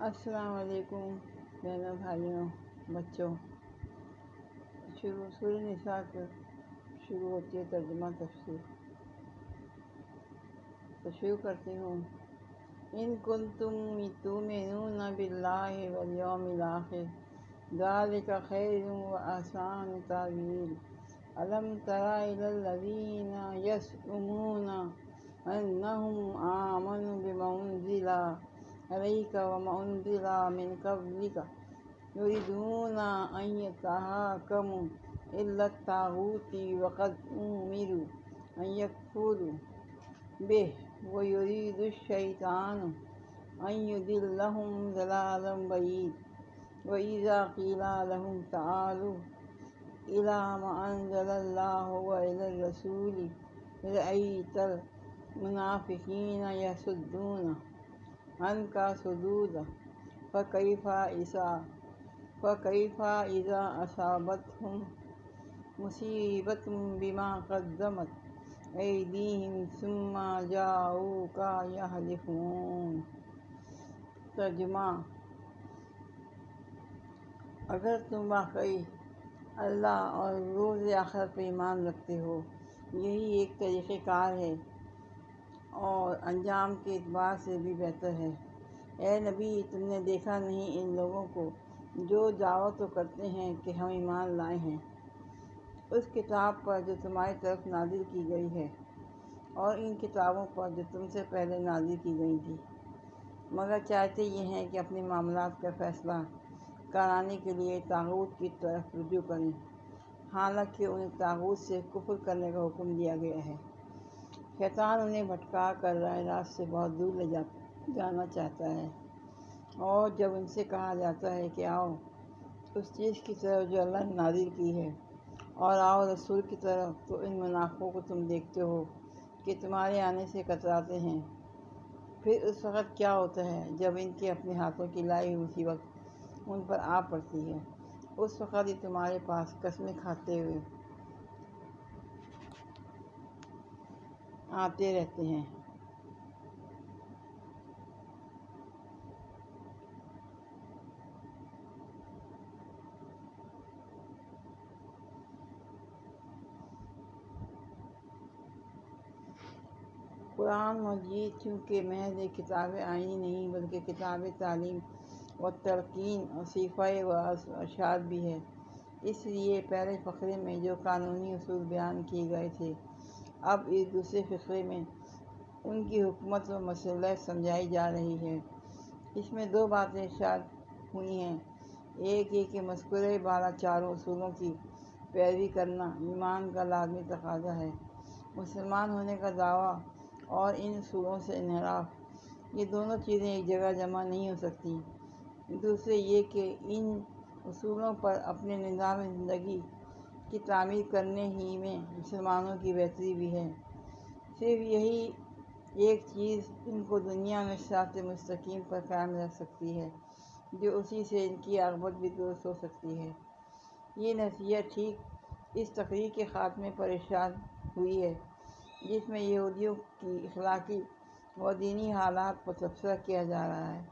السلام علیکم بہنوں بھائیوں بچوں۔ سورہ نساء کو شروع ہوتی ہے ترجمہ تفسیر۔ تو شروع کرتی ہوں۔ ان کنتم تؤمنون باللہ والیوم الآخر ذلک خیر واحسن تأویل الم تر الی الذین یزعمون انہم آمنوا بما انزل الیک وما انزل من قبلک یریدون ان یتحاکموا الی الطاغوت وقد امروا ان یکفروا بہ ویرید الشیطان ان یضلهم ضلالا بعیدا وإذا قیل لهم تعالوا إلى ما أنزل الله وإلى الرسول رأيت المنافقين يصدون عنك صدودا فكيف إذا أصابتهم مصیبة بما قدمت أيديهم ثم جاءوك يحلفون۔ ترجمہ: اگر تم واقعی اللہ اور روز آخر پر ایمان رکھتے ہو، یہی ایک طریقہ کار ہے اور انجام کے اعتبار سے بھی بہتر ہے۔ اے نبی، تم نے دیکھا نہیں ان لوگوں کو جو دعویٰ تو کرتے ہیں کہ ہم ایمان لائے ہیں اس کتاب پر جو تمہاری طرف نازل کی گئی ہے اور ان کتابوں پر جو تم سے پہلے نازل کی گئی تھی، مگر چاہتے یہ ہیں کہ اپنے معاملات کا فیصلہ کرانے کے لیے طاغوت کی طرف رجوع کریں، حالانکہ انہیں طاغوت سے کفر کرنے کا حکم دیا گیا ہے۔ شیطان انہیں بھٹکا کر راہ راست سے بہت دور لے جانا چاہتا ہے، اور جب ان سے کہا جاتا ہے کہ آؤ اس چیز کی طرف جو اللہ نے نازل کی ہے اور آؤ رسول کی طرف، تو ان منافقوں کو تم دیکھتے ہو کہ تمہارے آنے سے کتراتے ہیں۔ پھر اس وقت کیا ہوتا ہے جب ان کے اپنے ہاتھوں کی لائی ہوئی مصیبت ان پر آ پڑتی ہے، اس وقت یہ تمہارے پاس قسمیں کھاتے ہوئے آتے رہتے ہیں۔ قرآن مجید چونکہ محض ایک کتاب آئینی نہیں بلکہ کتاب تعلیم و تلقین، وصیفہ و ارشاد بھی ہے، اس لیے پہلے فقرے میں جو قانونی اصول بیان کیے گئے تھے، اب اس دوسرے فقرے میں ان کی حکمت و مصلحت سمجھائی جا رہی ہے۔ اس میں دو باتیں ارشاد ہوئی ہیں، ایک یہ کہ مذکورہ بالا چاروں اصولوں کی پیروی کرنا ایمان کا لازمی تقاضا ہے، مسلمان ہونے کا دعویٰ اور ان اصولوں سے انحراف، یہ دونوں چیزیں ایک جگہ جمع نہیں ہو سکتی۔ دوسرے یہ کہ ان اصولوں پر اپنے نظام زندگی کی تعمیر کرنے ہی میں مسلمانوں کی بہتری بھی ہے۔ صرف یہی ایک چیز ان کو دنیا میں صراط مستقیم پر قائم رکھ سکتی ہے، جو اسی سے ان کی عاقبت بھی درست ہو سکتی ہے۔ یہ نصیحت ٹھیک اس تقریر کے خاتمے پر ارشاد ہوئی ہے جس میں یہودیوں کی اخلاقی و دینی حالات پر تبصرہ کیا جا رہا ہے۔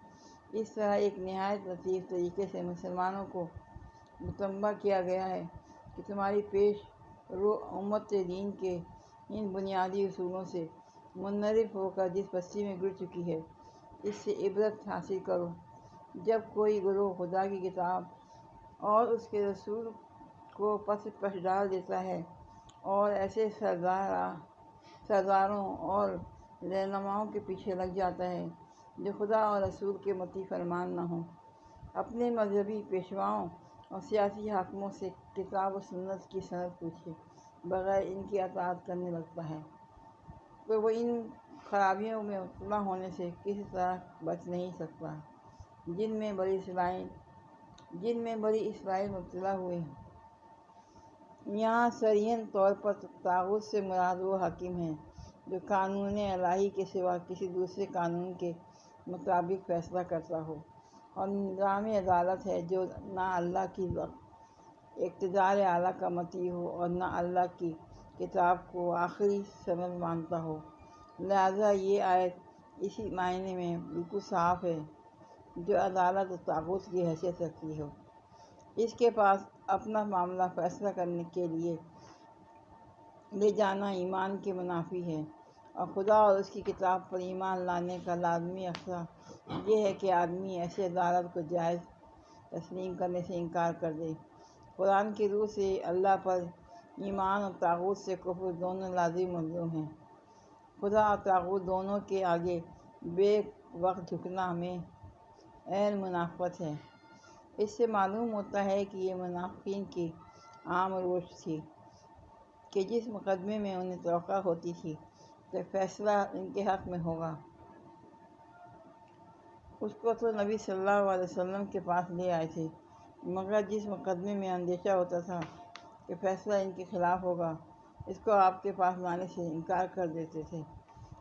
اس طرح ایک نہایت لطیف طریقے سے مسلمانوں کو متنبہ کیا گیا ہے کہ تمہاری پیش رو امت دین کے ان بنیادی اصولوں سے منحرف ہو کر جس پستی میں گر چکی ہے، اس سے عبرت حاصل کرو۔ جب کوئی گروہ خدا کی کتاب اور اس کے رسول کو پس ڈال دیتا ہے اور ایسے سرداروں اور رہنماؤں کے پیچھے لگ جاتا ہے جو خدا اور رسول کے مطیع فرمان نہ ہوں، اپنے مذہبی پیشواؤں اور سیاسی حاکموں سے کتاب و سنت کی سند پوچھے بغیر ان کی اطاعت کرنے لگتا ہے، تو وہ ان خرابیوں میں مبتلا ہونے سے کسی طرح بچ نہیں سکتا جن میں بنی اسرائیل مبتلا ہوئے۔ یہاں صریحاً طور پر طاغوت سے مراد وہ حاکم ہے جو قانون الہی کے سوا کسی دوسرے قانون کے مطابق فیصلہ کرتا ہو، اور نظام عدالت ہے جو نہ اللہ کی اقتدار اعلیٰ کا مطیع ہو اور نہ اللہ کی کتاب کو آخری سند مانتا ہو۔ لہٰذا یہ آیت اسی معنی میں بالکل صاف ہے جو عدالت و طاغوت کی حیثیت رکھتی ہو۔ اس کے پاس اپنا معاملہ فیصلہ کرنے کے لیے لے جانا ایمان کے منافی ہے، اور خدا اور اس کی کتاب پر ایمان لانے کا لازمی اقتضا یہ ہے کہ آدمی ایسی عدالت کو جائز تسلیم کرنے سے انکار کر دے۔ قرآن کی روح سے اللہ پر ایمان اور طاغوت سے کفر دونوں لازم ملزوم ہیں۔ خدا اور طاغوت دونوں کے آگے بے وقت جھکنا ہمیں عین منافقت ہے۔ اس سے معلوم ہوتا ہے کہ یہ منافقین کی عام روش تھی کہ جس مقدمے میں انہیں توقع ہوتی تھی کہ فیصلہ ان کے حق میں ہوگا، اس کو تو نبی صلی اللہ علیہ وسلم کے پاس لے آئے تھے، مگر جس مقدمے میں اندیشہ ہوتا تھا کہ فیصلہ ان کے خلاف ہوگا، اس کو آپ کے پاس لانے سے انکار کر دیتے تھے۔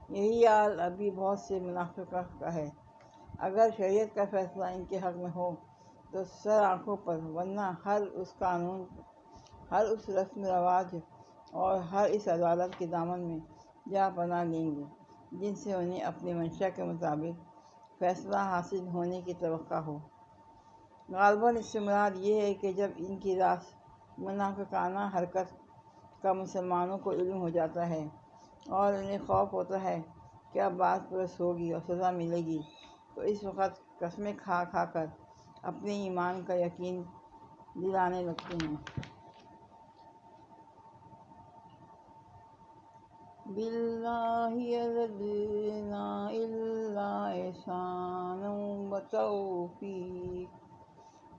یہی حال ابھی بہت سے منافقہ کا ہے۔ اگر شریعت کا فیصلہ ان کے حق میں ہو تو سر آنکھوں پر، ورنہ ہر اس قانون، ہر اس رسم رواج اور ہر اس عدالت کے دامن میں جا پناہ لیں گے جن سے انہیں اپنی منشا کے مطابق فیصلہ حاصل ہونے کی توقع ہو۔ غالباً اس سے مراد یہ ہے کہ جب ان کی راس منافقانہ حرکت کا مسلمانوں کو علم ہو جاتا ہے اور انہیں خوف ہوتا ہے کہ اب بات پرس ہوگی اور سزا ملے گی، تو اس وقت قسمیں کھا کھا کر اپنے ایمان کا یقین دلانے لگتے ہیں۔ باللہ یردنا الا احسانا وتوفیق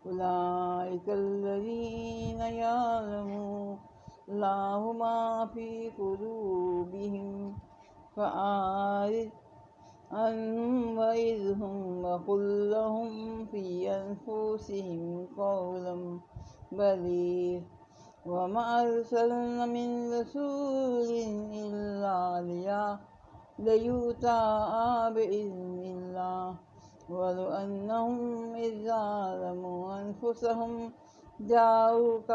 اولئک الذین یعلم اللہ ما فی قلوبہم فأعرض عنہم وعظہم وقل لہم فی انفسہم قولا بلیغا وما ارسلنا من رسول الا لیطاع بإذن اللہ ولو انہم اذ ظلموا انفسہم جاؤوک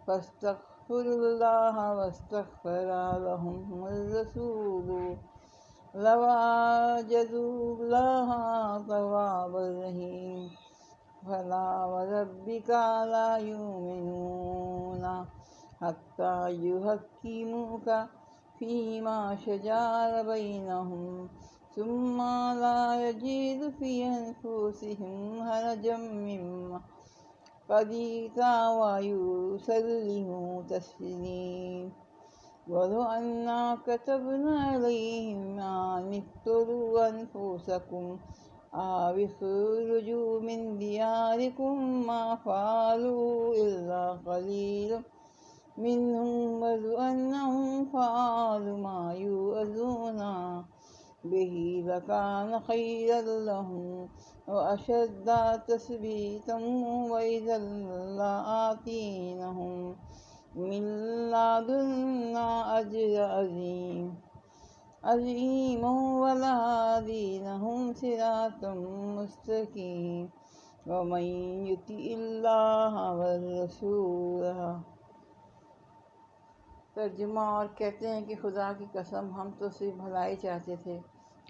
فاستغفروا اللہ واستغفر لہم الرسول لوجدوا اللہ توابا رحیما فلا وربک لا یؤمنون حتی یحکموک فیما شجر بینہم ثم لا یجدوا فی انفسہم حرجا مما قضیت ویسلموا تسلیما ولو انا كتبنا علیہم ان اقتلوا انفسکم أو اخرجوا من دياركم ما فعلوا إلا قليل منهم ولو أنهم فعلوا ما يوعظون به لكان خيرا لهم وأشد تثبيتا وإذا لآتيناهم من لدنا أجرا عظیما ولہدینہم صراطا مستقیما ومن یطع اللہ والرسول۔ ترجمہ۔ اور کہتے ہیں کہ خدا کی قسم ہم تو صرف بھلائی چاہتے تھے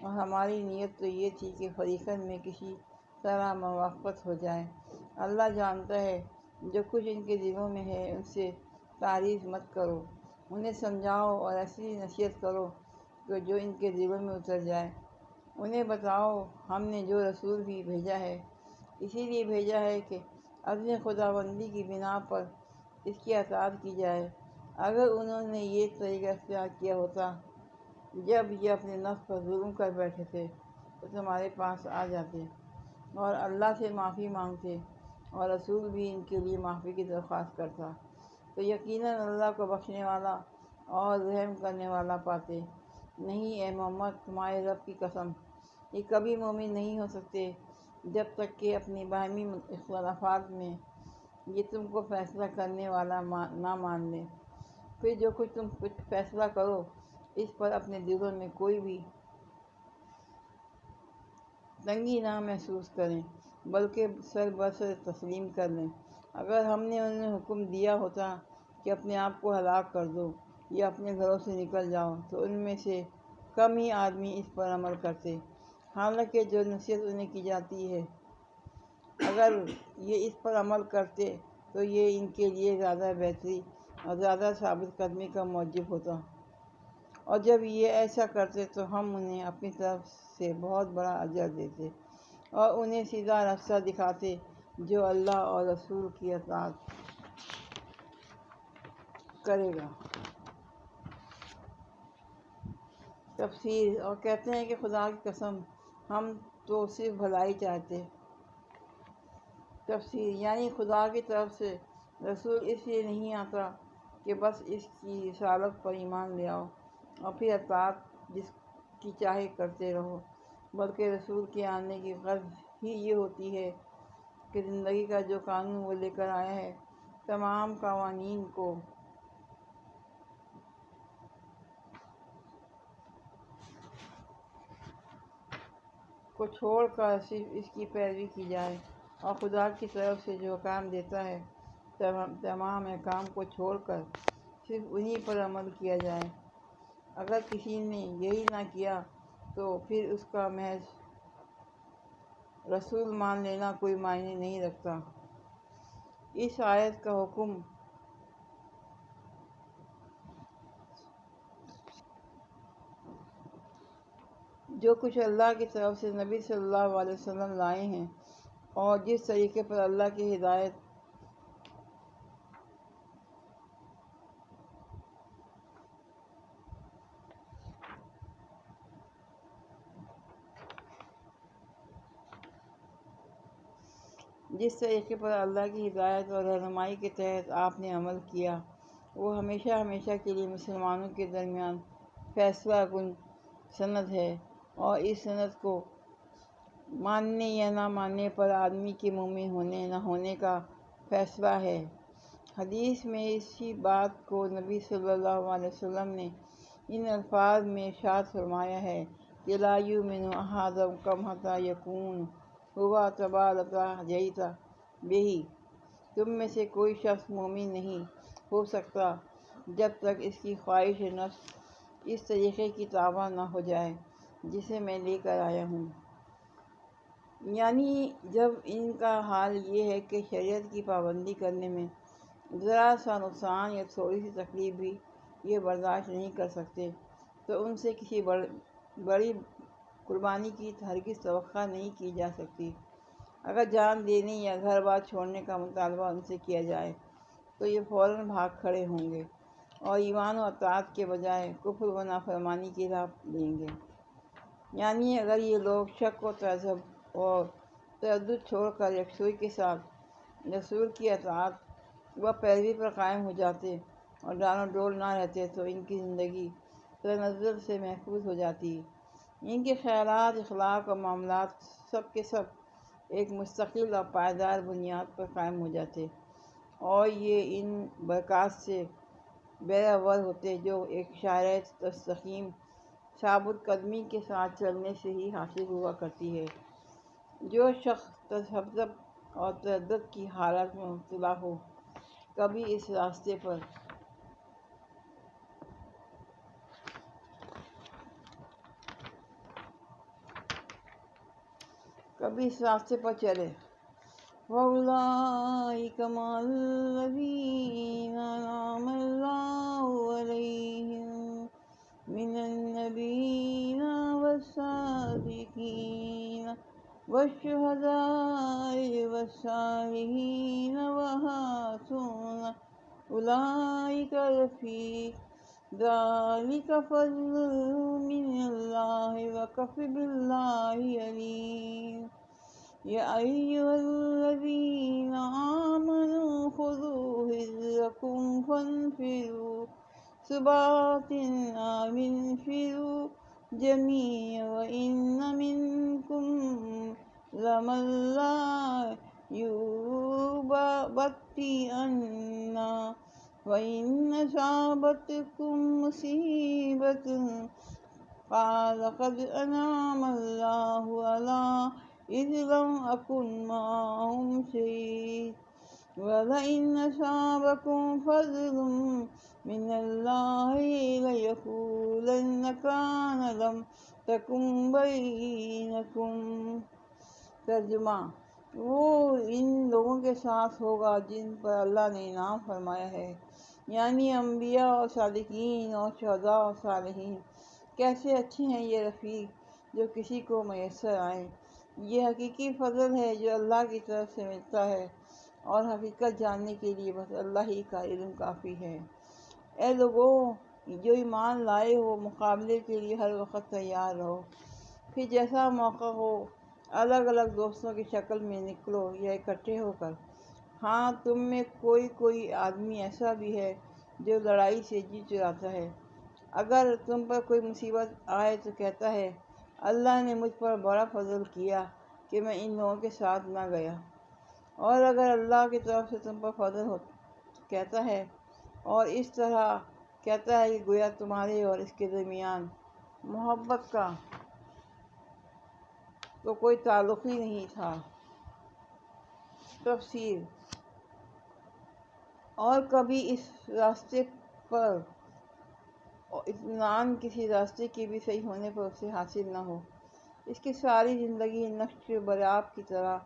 اور ہماری نیت تو یہ تھی کہ فریقین میں کسی طرح موافقت ہو جائے۔ اللہ جانتا ہے جو کچھ ان کے دلوں میں ہے، ان سے تعریض مت کرو، انہیں سمجھاؤ اور ایسی نصیحت کرو کہ جو ان کے دلوں میں اتر جائے۔ انہیں بتاؤ ہم نے جو رسول بھی بھیجا ہے اسی لیے بھیجا ہے کہ اپنی خداوندی کی بنا پر اس کی اطاعت کی جائے۔ اگر انہوں نے یہ طریقہ اختیار کیا ہوتا جب یہ اپنے نفس پر ظلم کر بیٹھے تھے تو تمہارے پاس آ جاتے اور اللہ سے معافی مانگتے اور رسول بھی ان کے لیے معافی کی درخواست کرتا، تو یقیناً اللہ کو بخشنے والا اور رحم کرنے والا پاتے۔ نہیں اے محمد، تمہارے رب کی قسم، یہ کبھی مومن نہیں ہو سکتے جب تک کہ اپنی باہمی اختلافات میں یہ تم کو فیصلہ کرنے والا نہ مان لیں۔ پھر جو کچھ تم فیصلہ کرو اس پر اپنے دلوں میں کوئی بھی تنگی نہ محسوس کریں، بلکہ سر بسر تسلیم کر لیں۔ اگر ہم نے انہیں حکم دیا ہوتا کہ اپنے آپ کو ہلاک کر دو یا اپنے گھروں سے نکل جاؤ تو ان میں سے کم ہی آدمی اس پر عمل کرتے۔ حالانکہ جو نصیحت انہیں کی جاتی ہے اگر یہ اس پر عمل کرتے تو یہ ان کے لیے زیادہ بہتری اور زیادہ ثابت قدمی کا موجب ہوتا، اور جب یہ ایسا کرتے تو ہم انہیں اپنی طرف سے بہت بڑا اجر دیتے اور انہیں سیدھا راستہ دکھاتے جو اللہ اور رسول کی اطاعت کرے گا۔ تفسیر، اور کہتے ہیں کہ خدا کی قسم ہم تو صرف بھلائی چاہتے۔ تفسیر یعنی خدا کی طرف سے رسول اس لیے نہیں آتا کہ بس اس کی رسالت پر ایمان لے آؤ اور پھر اطاعت جس کی چاہے کرتے رہو، بلکہ رسول کے آنے کی غرض ہی یہ ہوتی ہے کہ زندگی کا جو قانون وہ لے کر آیا ہے تمام قوانین کو چھوڑ کر صرف اس کی پیروی کی جائے، اور خدا کی طرف سے جو احکام دیتا ہے تمام احکام کو چھوڑ کر صرف انہی پر عمل کیا جائے۔ اگر کسی نے یہی نہ کیا تو پھر اس کا محض رسول مان لینا کوئی معنی نہیں رکھتا۔ اس آیت کا حکم جو کچھ اللہ کی طرف سے نبی صلی اللہ علیہ وسلم لائے ہیں اور جس طریقے پر اللہ کی ہدایت اور رہنمائی کے تحت آپ نے عمل کیا، وہ ہمیشہ ہمیشہ کے لیے مسلمانوں کے درمیان فیصلہ کن سند ہے، اور اس سند کو ماننے یا نہ ماننے پر آدمی کے مومن ہونے نہ ہونے کا فیصلہ ہے۔ حدیث میں اسی بات کو نبی صلی اللہ علیہ وسلم نے ان الفاظ میں ارشاد فرمایا ہے کہ لا یؤمن احدکم حتی یکون ہوا تبع حجیۃ بہ، تم میں سے کوئی شخص مومن نہیں ہو سکتا جب تک اس کی خواہش نفس اس طریقے کی تابع نہ ہو جائے جسے میں لے کر آیا ہوں۔ یعنی جب ان کا حال یہ ہے کہ شریعت کی پابندی کرنے میں ذرا سا نقصان یا تھوڑی سی تکلیف بھی یہ برداشت نہیں کر سکتے تو ان سے کسی بڑی قربانی کی ہرگز توقع نہیں کی جا سکتی۔ اگر جان دینے یا گھر بار چھوڑنے کا مطالبہ ان سے کیا جائے تو یہ فوراً بھاگ کھڑے ہوں گے اور ایمان و اطاعت کے بجائے کفر و نافرمانی کی راہ لیں گے۔ یعنی اگر یہ لوگ شک و تذبذب اور تردد چھوڑ کر یکسوئی کے ساتھ رسول کی اطاعت و پیروی پر قائم ہو جاتے اور ڈال و ڈول نہ رہتے تو ان کی زندگی تنزل سے محفوظ ہو جاتی، ان کے خیالات، اخلاق اور معاملات سب کے سب ایک مستقل اور پائیدار بنیاد پر قائم ہو جاتے، اور یہ ان برکات سے بہرور ہوتے جو ایک شرح مستقیم ثابت قدمی کے ساتھ چلنے سے ہی حاصل ہوا کرتی ہے۔ جو شخص تذبذب اور تردد کی حالت میں مبتلا ہو کبھی اس راستے پر چلے وَأُولَٰئِکَ مَعَ الَّذِینَ أَنْعَمَ اللَّهُ عَلَیْہِم مِّنَ النَّبِیِّینَ وَالصِّدِّیقِینَ وَالشُّہَدَاءِ وَالصَّالِحِینَ وَحَسُنَ أُولَٰئِکَ رَفِیقًا، ذَلِکَ فَضْلٌ مِّنَ اللَّهِ وَکَفَىٰ بِاللَّهِ عَلِیمًا۔ یا ایھا الذین آمنوا خذوا حذرکم فانفروا ثبات أو انفروا جميعا وإن منكم لمن ليبطئن وإن أصابتكم مصیبة قال قد أنعم الله علي إذ لم أكن معهم شهيدا ولئن أصابكم فضل من الله ليقولن تکم بینکم۔ ترجمہ: وہ ان لوگوں کے ساتھ ہوگا جن پر اللہ نے انعام فرمایا ہے، یعنی انبیاء اور صادقین اور شہداء اور صالحین۔ کیسے اچھے ہیں یہ رفیق جو کسی کو میسر آئیں۔ یہ حقیقی فضل ہے جو اللہ کی طرف سے ملتا ہے، اور حقیقت جاننے کے لیے بس اللہ ہی کا علم کافی ہے۔ اے لوگو جو ایمان لائے ہو، مقابلے کے لیے ہر وقت تیار رہو۔ پھر جیسا موقع ہو الگ الگ دوستوں کی شکل میں نکلو یا اکٹھے ہو کر۔ ہاں، تم میں کوئی آدمی ایسا بھی ہے جو لڑائی سے جی چراتا ہے۔ اگر تم پر کوئی مصیبت آئے تو کہتا ہے، اللہ نے مجھ پر بڑا فضل کیا کہ میں ان لوگوں کے ساتھ نہ گیا۔ اور اگر اللہ کی طرف سے تم پر فضل ہو تو کہتا ہے، اور اس طرح کہتا ہے کہ گویا تمہارے اور اس کے درمیان محبت کا تو کوئی تعلق ہی نہیں تھا۔ تفسیر: اور کبھی اس راستے پر اطمینان کسی راستے کے بھی صحیح ہونے پر اسے حاصل نہ ہو۔ اس کی ساری زندگی نقش برآب کی طرح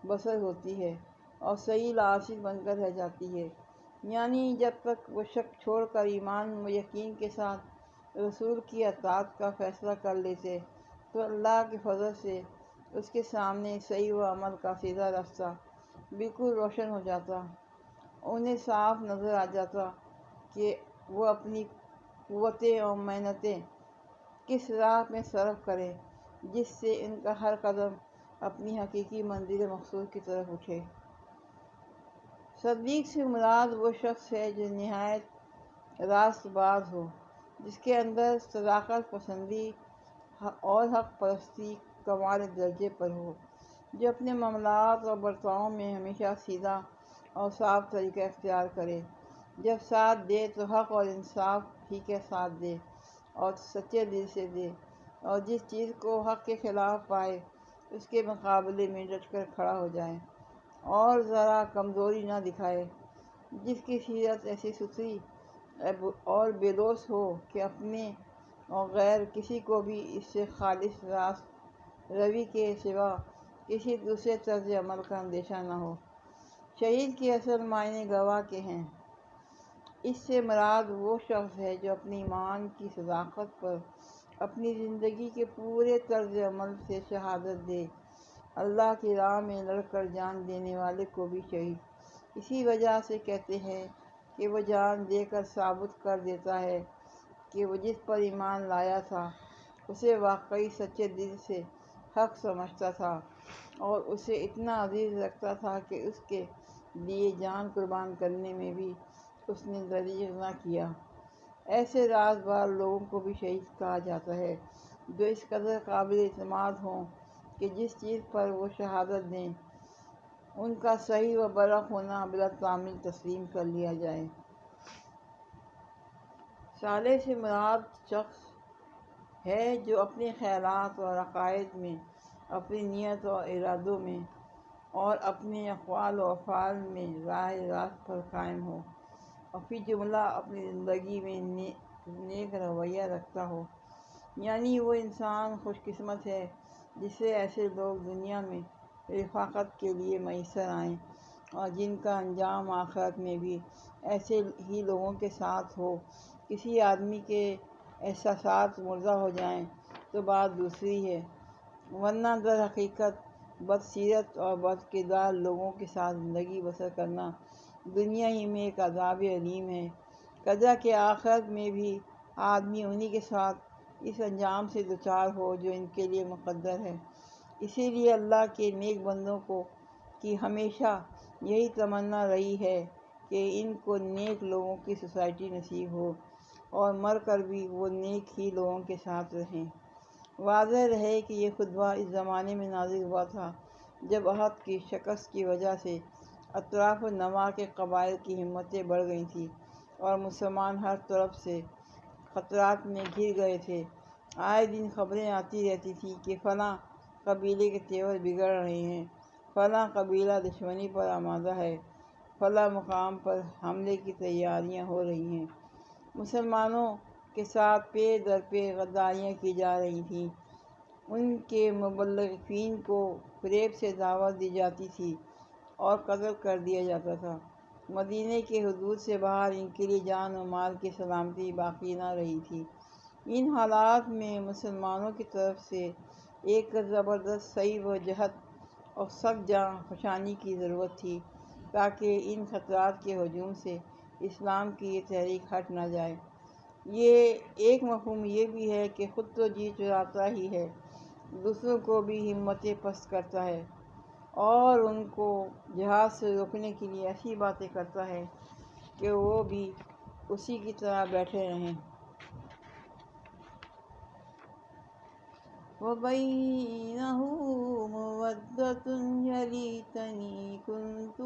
بسر ہوتی ہے اور صحیح لاشیں بن کر رہ جاتی ہے۔ یعنی جب تک وہ شک چھوڑ کر ایمان و یقین کے ساتھ رسول کی اطاعت کا فیصلہ کر لیتے تو اللہ کے فضل سے اس کے سامنے صحیح و عمل کا سیدھا راستہ بالکل روشن ہو جاتا۔ انہیں صاف نظر آ جاتا کہ وہ اپنی قوتیں اور محنتیں کس راہ میں صرف کریں جس سے ان کا ہر قدم اپنی حقیقی منزل مقصود کی طرف اٹھے۔ صدیق سے مراد وہ شخص ہے جو نہایت راست باز ہو، جس کے اندر صداقت پسندی اور حق پرستی کمال درجے پر ہو، جو اپنے معاملات اور برتاؤ میں ہمیشہ سیدھا اور صاف طریقہ اختیار کرے، جب ساتھ دے تو حق اور انصاف ہی کے ساتھ دے اور سچے دل سے دے، اور جس چیز کو حق کے خلاف پائے اس کے مقابلے میں ڈٹ کر کھڑا ہو جائے اور ذرا کمزوری نہ دکھائے، جس کی سیرت ایسی ستھری اور بے لوث ہو کہ اپنے اور غیر کسی کو بھی اس سے خالص راست روی کے سوا کسی دوسرے طرز عمل کا اندیشہ نہ ہو۔ شہید کے اصل معنی گواہ کے ہیں۔ اس سے مراد وہ شخص ہے جو اپنے ایمان کی صداقت پر اپنی زندگی کے پورے طرز عمل سے شہادت دے۔ اللہ کی راہ میں لڑ کر جان دینے والے کو بھی شہید اسی وجہ سے کہتے ہیں کہ وہ جان دے کر ثابت کر دیتا ہے کہ وہ جس پر ایمان لایا تھا اسے واقعی سچے دل سے حق سمجھتا تھا اور اسے اتنا عزیز رکھتا تھا کہ اس کے لیے جان قربان کرنے میں بھی اس نے دریغ نہ کیا۔ ایسے رازبار لوگوں کو بھی شہید کہا جاتا ہے جو اس قدر قابل اعتماد ہوں کہ جس چیز پر وہ شہادت دیں ان کا صحیح و برحق ہونا بلا تعمیل تسلیم کر لیا جائے۔ صالح سے مراد شخص ہے جو اپنے خیالات اور عقائد میں، اپنی نیت اور ارادوں میں اور اپنے اقوال و افعال میں راہ راست پر قائم ہو اور فی جملہ اپنی زندگی میں نیک رویہ رکھتا ہو۔ یعنی وہ انسان خوش قسمت ہے جسے ایسے لوگ دنیا میں رفاقت کے لیے میسر آئیں اور جن کا انجام آخرت میں بھی ایسے ہی لوگوں کے ساتھ ہو۔ کسی آدمی کے احساسات مردہ ہو جائیں تو بات دوسری ہے، ورنہ در حقیقت بدسیرت اور بد کردار لوگوں کے ساتھ زندگی بسر کرنا دنیا ہی میں ایک عذاب علیم ہے، قضا کہ آخرت میں بھی آدمی انہی کے ساتھ اس انجام سے دوچار ہو جو ان کے لیے مقدر ہے۔ اسی لیے اللہ کے نیک بندوں کی ہمیشہ یہی تمنا رہی ہے کہ ان کو نیک لوگوں کی سوسائٹی نصیب ہو اور مر کر بھی وہ نیک ہی لوگوں کے ساتھ رہیں۔ واضح رہے کہ یہ خطبہ اس زمانے میں نازل ہوا تھا جب احد کی شکست کی وجہ سے اطراف و نواح کے قبائل کی ہمتیں بڑھ گئی تھیں اور مسلمان ہر طرف سے خطرات میں گھر گئے تھے۔ آئے دن خبریں آتی رہتی تھیں کہ فلاں قبیلے کے تیور بگڑ رہے ہیں، فلاں قبیلہ دشمنی پر آمادہ ہے، فلاں مقام پر حملے کی تیاریاں ہو رہی ہیں، مسلمانوں کے ساتھ پے در پے غداریاں کی جا رہی تھیں، ان کے مبلغین کو فریب سے دعوت دی جاتی تھی اور قتل کر دیا جاتا تھا۔ مدینہ کے حدود سے باہر ان کے لیے جان و مال کی سلامتی باقی نہ رہی تھی۔ ان حالات میں مسلمانوں کی طرف سے ایک زبردست سعی و جہد اور سخت جاں فشانی کی ضرورت تھی تاکہ ان خطرات کے ہجوم سے اسلام کی یہ تحریک ہٹ نہ جائے۔ یہ ایک مفہوم یہ بھی ہے کہ خود تو جی چراتا ہی ہے، دوسروں کو بھی ہمتیں پست کرتا ہے اور ان کو جہاد سے روکنے کے لیے ایسی باتیں کرتا ہے کہ وہ بھی اسی کی طرح بیٹھے رہیں۔ وَبَيْنَهُ مَوَدَّةٌ يَا لَيْتَنِي كُنتُ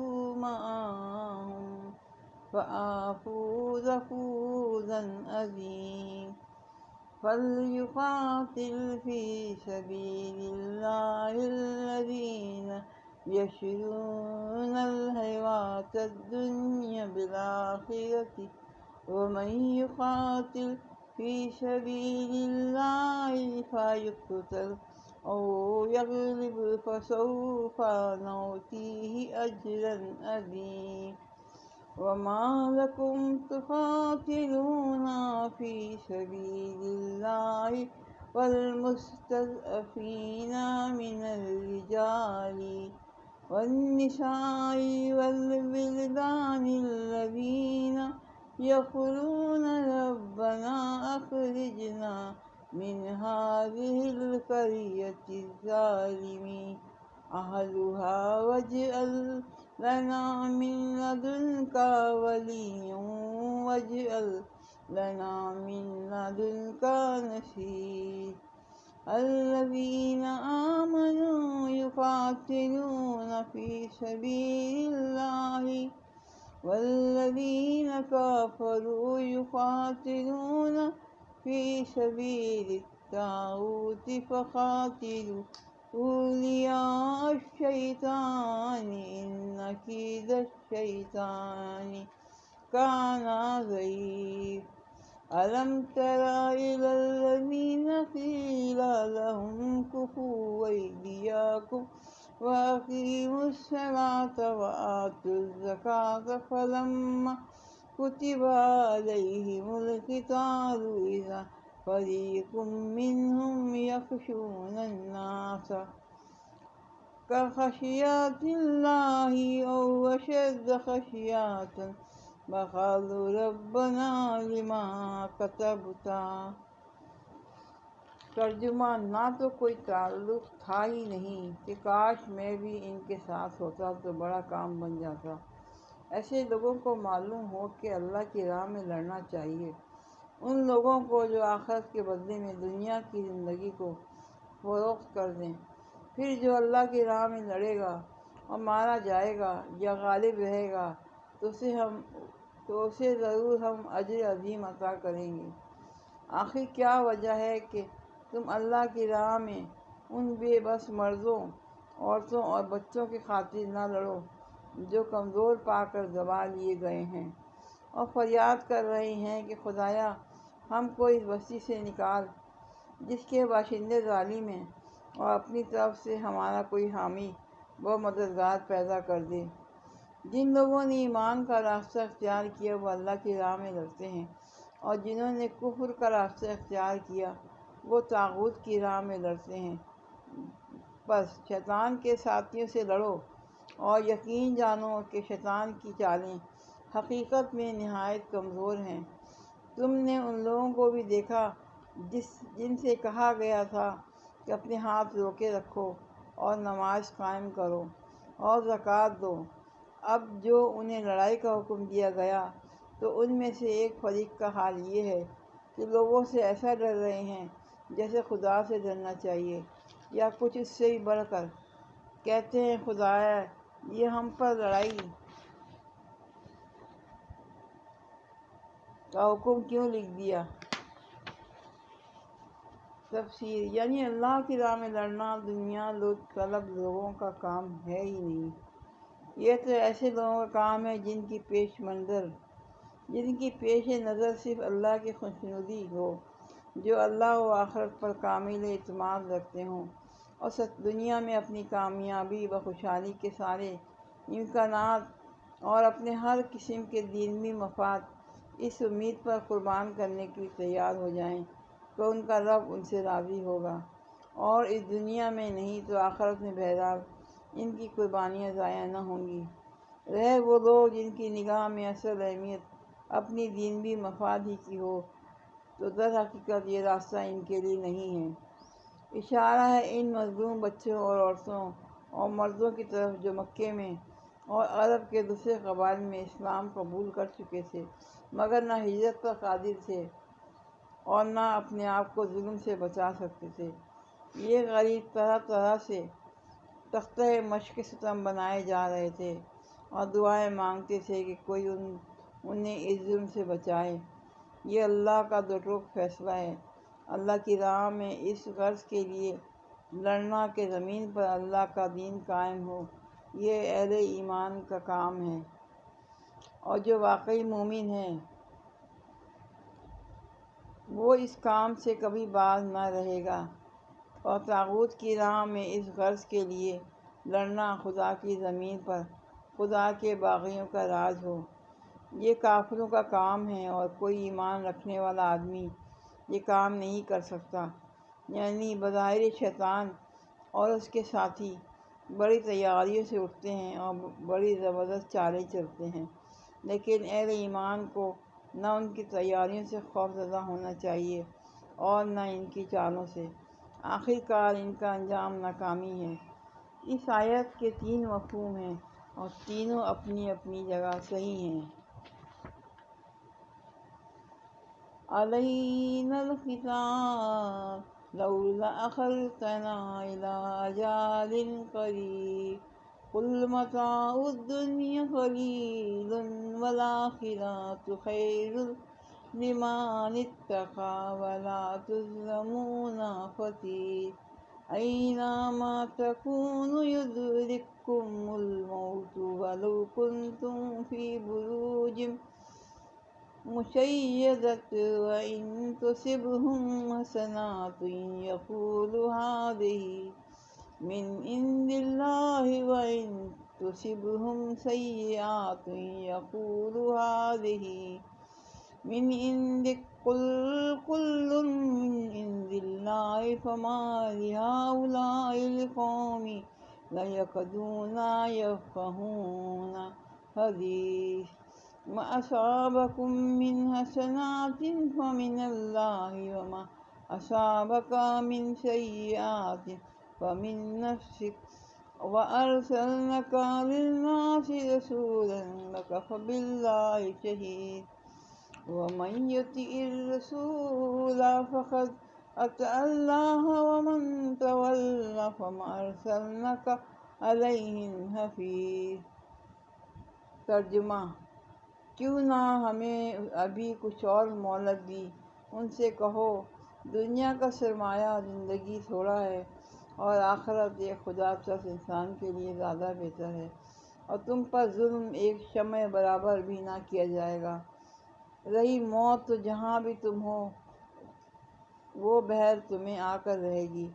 مَعَهُمْ فَأَفُوزَ فَوْزًا عَظِيمًا فَلْيُقَاتِلْ فِي سَبِيلِ اللَّهِ الَّذِينَ يَشْرُونَ الْحَيَاةَ الدُّنْيَا بِالْآخِرَةِ وَمَنْ يُقَاتِلْ فِي سَبِيلِ اللَّهِ فَيُقْتَلْ أَوْ يَغْلِبْ فَسَوْفَ نُؤْتِيهِ أَجْرًا عَظِيمًا وَمَا لَكُمْ تُقَاتِلُونَ فِي سَبِيلِ اللَّهِ وَالْمُسْتَضْعَفِينَ مِنَ الرِّجَالِ وَالنِّسَاءِ وَالْوِلْدَانِ الَّذِينَ يَقُولُونَ رَبَّنَا أَخْرِجْنَا مِنْ هَٰذِهِ الْقَرْيَةِ الظَّالِمِ أَهْلُهَا وَاجْعَل لَنَا مِن لَّدُنكَ وَلِيًّا وَاجْعَل لَنَا مِن لَّدُنكَ نَصِيرًا الَّذِينَ آمَنُوا يُقَاتِلُونَ فِي سَبِيلِ اللَّهِ وَالَّذِينَ كَفَرُوا يُقَاتِلُونَ فِي سَبِيلِ الطَّاغُوتِ فَقَاتِلُوا أَوْلِيَاءَ الشَّيْطَانِ إِنَّ كَيْدَ الشَّيْطَانِ كَانَ ضَعِيفًا أَلَمْ تَرَ إِلَى الَّذِينَ قِيلَ لَهُمْ كُفُّوا أَيْدِيَكُمْ وَأَقِيمُوا الصَّلَاةَ وَآتُوا الزَّكَاةَ فَلَمَّا كُتِبَ عَلَيْهِمُ الْقِتَالُ إِذَا فَرِيقٌ مِّنْهُمْ يَخْشَوْنَ النَّاسَ كَخَشْيَةِ اللَّهِ أَوْ أَشَدَّ خَشْيَةً وَقَالُوا رَبَّنَا لِمَ كَتَبْتَ۔ ترجمہ: نہ تو کوئی تعلق تھا ہی نہیں کہ کاش میں بھی ان کے ساتھ ہوتا تو بڑا کام بن جاتا۔ ایسے لوگوں کو معلوم ہو کہ اللہ کی راہ میں لڑنا چاہیے، ان لوگوں کو جو آخرت کے بدلے میں دنیا کی زندگی کو فروخت کر دیں۔ پھر جو اللہ کی راہ میں لڑے گا اور مارا جائے گا یا غالب رہے گا تو اسے ضرور ہم اجر عظیم عطا کریں گے۔ آخر کیا وجہ ہے کہ تم اللہ کی راہ میں ان بے بس مردوں، عورتوں اور بچوں کی خاطر نہ لڑو جو کمزور پا کر دبا لیے گئے ہیں اور فریاد کر رہے ہیں کہ خدایا ہم کو اس بستی سے نکال جس کے باشندے ظالم ہیں اور اپنی طرف سے ہمارا کوئی حامی و مددگار پیدا کر دے۔ جن لوگوں نے ایمان کا راستہ اختیار کیا وہ اللہ کی راہ میں لڑتے ہیں، اور جنہوں نے کفر کا راستہ اختیار کیا وہ طاغوت کی راہ میں لڑتے ہیں۔ بس شیطان کے ساتھیوں سے لڑو اور یقین جانو کہ شیطان کی چالیں حقیقت میں نہایت کمزور ہیں۔ تم نے ان لوگوں کو بھی دیکھا جن سے کہا گیا تھا کہ اپنے ہاتھ روکے رکھو اور نماز قائم کرو اور زکوٰۃ دو۔ اب جو انہیں لڑائی کا حکم دیا گیا تو ان میں سے ایک فریق کا حال یہ ہے کہ لوگوں سے ایسا ڈر رہے ہیں جیسے خدا سے ڈرنا چاہیے یا کچھ اس سے بھی بڑھ کر۔ کہتے ہیں خدایا یہ ہم پر لڑائی کا حکم کیوں لکھ دیا؟ تفسیر: یعنی اللہ کی راہ میں لڑنا دنیا طلب لوگوں کا کام ہے ہی نہیں۔ یہ تو ایسے لوگوں کا کام ہے جن کی پیش نظر صرف اللہ کی خوشنودی ہو، جو اللہ و آخرت پر کامل اعتماد رکھتے ہوں اور دنیا میں اپنی کامیابی و خوشحالی کے سارے امکانات اور اپنے ہر قسم کے دینی مفاد اس امید پر قربان کرنے کے لیے تیار ہو جائیں کہ ان کا رب ان سے راضی ہوگا، اور اس دنیا میں نہیں تو آخرت میں بہرحال ان کی قربانیاں ضائع نہ ہوں گی۔ رہے وہ لوگ جن کی نگاہ میں اصل اہمیت اپنی دینی مفاد ہی کی ہو، تو در حقیقت یہ راستہ ان کے لیے نہیں ہے۔ اشارہ ہے ان مظلوم بچوں اور عورتوں اور مردوں کی طرف جو مکے میں اور عرب کے دوسرے قبائل میں اسلام قبول کر چکے تھے مگر نہ ہجرت پر قادر تھے اور نہ اپنے آپ کو ظلم سے بچا سکتے تھے۔ یہ غریب طرح طرح سے تختہ مشق ستم بنائے جا رہے تھے اور دعائیں مانگتے تھے کہ کوئی انہیں اس ظلم سے بچائے۔ یہ اللہ کا دو ٹوک فیصلہ ہے۔ اللہ کی راہ میں اس غرض کے لیے لڑنا کہ زمین پر اللہ کا دین قائم ہو، یہ اہل ایمان کا کام ہے، اور جو واقعی مومن ہے وہ اس کام سے کبھی باز نہ رہے گا۔ اور طاغوت کی راہ میں اس غرض کے لیے لڑنا خدا کی زمین پر خدا کے باغیوں کا راج ہو، یہ کافروں کا کام ہے، اور کوئی ایمان رکھنے والا آدمی یہ کام نہیں کر سکتا۔ یعنی بظاہر شیطان اور اس کے ساتھی بڑی تیاریوں سے اٹھتے ہیں اور بڑی زبردست چالیں چلتے ہیں، لیکن اہل ایمان کو نہ ان کی تیاریوں سے خوف زدہ ہونا چاہیے اور نہ ان کی چالوں سے۔ آخر کار ان کا انجام ناکامی ہے۔ اس آیت کے 3 مفہوم ہیں اور تینوں اپنی اپنی جگہ صحیح ہیں۔ علینا الختام لولا اخرتنا الی اجل قریب قل متاع الدنیا قلیل والآخرۃ خیر لمن اتقی ولا تظلمون فتیلا اینما تکونوا یدرککم الموت ولو کنتم فی بروج مشیدۃ وإن تصبهم حسنات یقولوا هذه من عند اللہ وإن تصبهم سیئات یقولوا هذه من عندک قل کل من عند اللہ فما لہؤلاء القوم لا یکادون یفقہون حدیث ما اصابکم من حسنات فمن اللہ وما اصابک من سیئات فمن نفسک وارسلناک للناس رسولا وکفی باللہ شہیدا ومن یطع الرسول فقد اطاع اللہ ومن تولی فما ارسلناک علیہم حفیظ۔ ترجمہ: کیوں نہ ہمیں ابھی کچھ اور مہلت دی، ان سے کہو دنیا کا سرمایہ زندگی تھوڑا ہے اور آخرت ایک خدا ترس انسان کے لیے زیادہ بہتر ہے، اور تم پر ظلم ایک شمع برابر بھی نہ کیا جائے گا۔ رہی موت تو جہاں بھی تم ہو وہ بہر تمہیں آ کر رہے گی،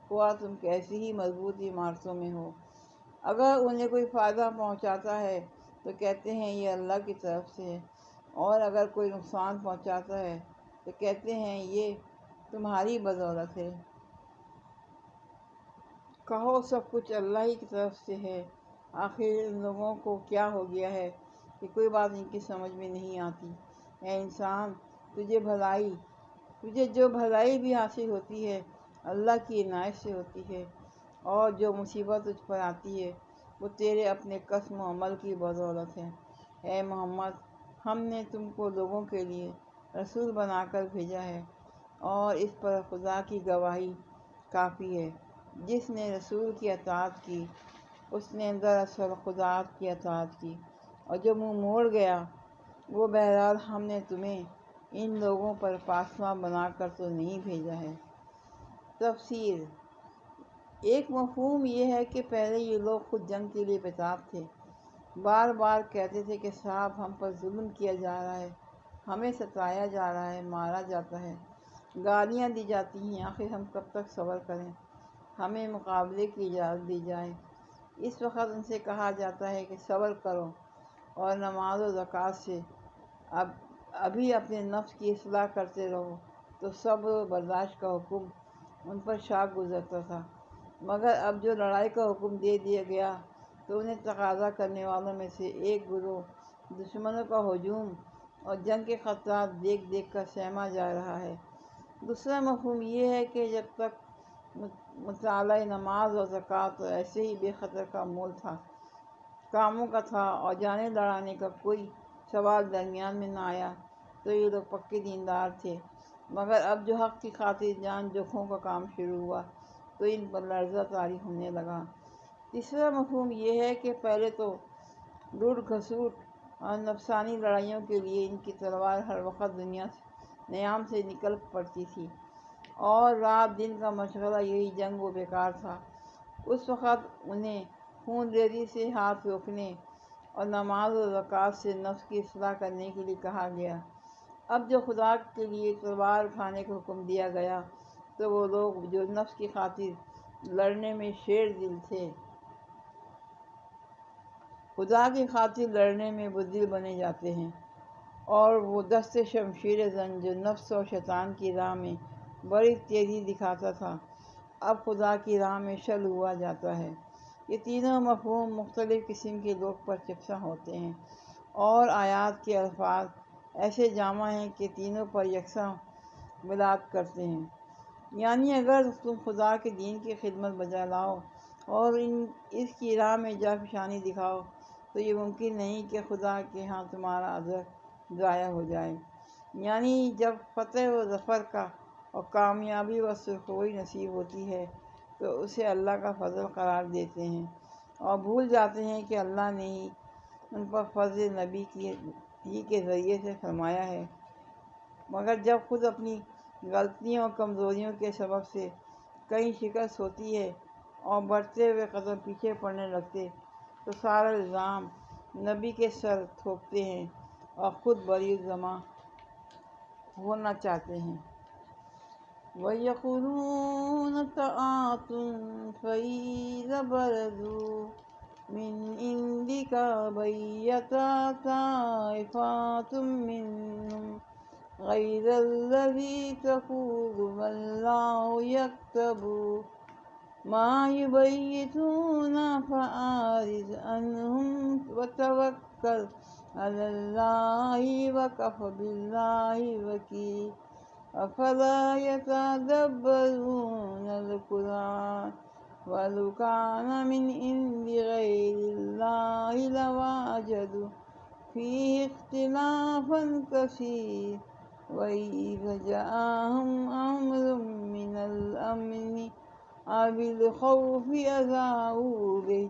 خواہ تم کیسی ہی مضبوط عمارتوں میں ہو۔ اگر انہیں کوئی فائدہ پہنچاتا ہے تو کہتے ہیں یہ اللہ کی طرف سے ہے، اور اگر کوئی نقصان پہنچاتا ہے تو کہتے ہیں یہ تمہاری بدولت ہے۔ کہو سب کچھ اللہ ہی کی طرف سے ہے۔ آخر ان لوگوں کو کیا ہو گیا ہے کہ کوئی بات ان کی سمجھ میں نہیں آتی۔ اے انسان، تجھے جو بھلائی بھی حاصل ہوتی ہے اللہ کی عنایت سے ہوتی ہے، اور جو مصیبت تجھ پر آتی ہے وہ تیرے اپنے قسم و عمل کی بدولت ہے۔ اے محمد، ہم نے تم کو لوگوں کے لیے رسول بنا کر بھیجا ہے، اور اس پر خدا کی گواہی کافی ہے۔ جس نے رسول کی اطاعت کی اس نے دراصل خدا کی اطاعت کی، اور جو منہ موڑ گیا وہ بہرحال ہم نے تمہیں ان لوگوں پر پاسباں بنا کر تو نہیں بھیجا ہے۔ تفسیر: ایک مفہوم یہ ہے کہ پہلے یہ لوگ خود جنگ کے لیے بیتاب تھے، بار بار کہتے تھے کہ صاحب ہم پر ظلم کیا جا رہا ہے، ہمیں ستایا جا رہا ہے، مارا جاتا ہے، گالیاں دی جاتی ہیں، آخر ہم کب تک صبر کریں؟ ہمیں مقابلے کی اجازت دی جائے۔ اس وقت ان سے کہا جاتا ہے کہ صبر کرو اور نماز و زکوٰۃ سے ابھی اپنے نفس کی اصلاح کرتے رہو، تو صبر و برداشت کا حکم ان پر شاپ گزرتا تھا۔ مگر اب جو لڑائی کا حکم دے دیا گیا تو انہیں تقاضا کرنے والوں میں سے ایک گروہ دشمنوں کا ہجوم اور جنگ کے خطرات دیکھ دیکھ کر سہما جا رہا ہے۔ دوسرا مفہوم یہ ہے کہ جب تک مطالعہ نماز اور زکوٰۃ ایسے ہی بے خطر کا مول تھا، کاموں کا تھا اور جانیں لڑانے کا کوئی سوال درمیان میں نہ آیا، تو یہ لوگ پکے دیندار تھے۔ مگر اب جو حق کی خاطر جان جوکھوں کا کام شروع ہوا تو ان پر لرزہ طاری ہونے لگا۔ تیسرا مفہوم یہ ہے کہ پہلے تو لوٹ گھسوٹ اور نفسانی لڑائیوں کے لیے ان کی تلوار ہر وقت دنیا نیام سے نکل پڑتی تھی اور رات دن کا مشغلہ یہی جنگ و بیکار تھا۔ اس وقت انہیں خون ریزی سے ہاتھ روکنے اور نماز و زکوٰۃ سے نفس کی اصلاح کرنے کے لیے کہا گیا۔ اب جو خدا کے لیے تلوار اٹھانے کا حکم دیا گیا تو وہ لوگ جو نفس کی خاطر لڑنے میں شیر دل تھے، خدا کی خاطر لڑنے میں بزدل بنے جاتے ہیں، اور وہ دست شمشیر زن جو نفس و شیطان کی راہ میں بڑی تیزی دکھاتا تھا، اب خدا کی راہ میں شل ہوا جاتا ہے۔ یہ تینوں مفہوم مختلف قسم کے لوگ پر یکساں ہوتے ہیں، اور آیات کے الفاظ ایسے جامع ہیں کہ تینوں پر یکساں ملاحت کرتے ہیں۔ یعنی اگر تم خدا کے دین کی خدمت بجا لاؤ اور اس کی راہ میں جاں دکھاؤ تو یہ ممکن نہیں کہ خدا کے ہاں تمہارا اجر ضائع ہو جائے۔ یعنی جب فتح و ظفر کا اور کامیابی و سرخروئی نصیب ہوتی ہے تو اسے اللہ کا فضل قرار دیتے ہیں اور بھول جاتے ہیں کہ اللہ نے ہی ان پر فضل نبی ہی کے ذریعے سے فرمایا ہے۔ مگر جب خود اپنی غلطیوں اور کمزوریوں کے سبب سے کہیں شکست ہوتی ہے اور بڑھتے ہوئے قدم پیچھے پڑنے لگتے تو سارا الزام نبی کے سر تھوپتے ہیں اور خود بری زماں ہونا چاہتے ہیں۔ وَيَقُولُونَ طَاعَةٌ فَإِذَا بَرَزُوا مِنْ عِنْدِكَ بَيَّتَ طَائِفَةٌ مِّنْهُمْ غَيْرَ الَّذِي تَقُولُ وَاللَّهُ يَكْتُبُ مَا يُبَيِّتُونَ فَأَعْرِضْ عَنْهُمْ وَتَوَكَّلْ عَلَى اللَّهِ وَكَفَى بِاللَّهِ وَكِيلًا۔ أَفَلَا يَتَدَبَّرُونَ الْقُرْآنَ وَلَوْ كَانَ مِنْ عِنْدِ غَيْرِ اللَّهِ لَوَجَدُوا فِيهِ اخْتِلَافًا كَثِيرًا وَإِذَا جَاءَهُمْ أَمْرٌ مِّنَ الْأَمْنِ أَوِ الْخَوْفِ أَذَاعُوا بِهِ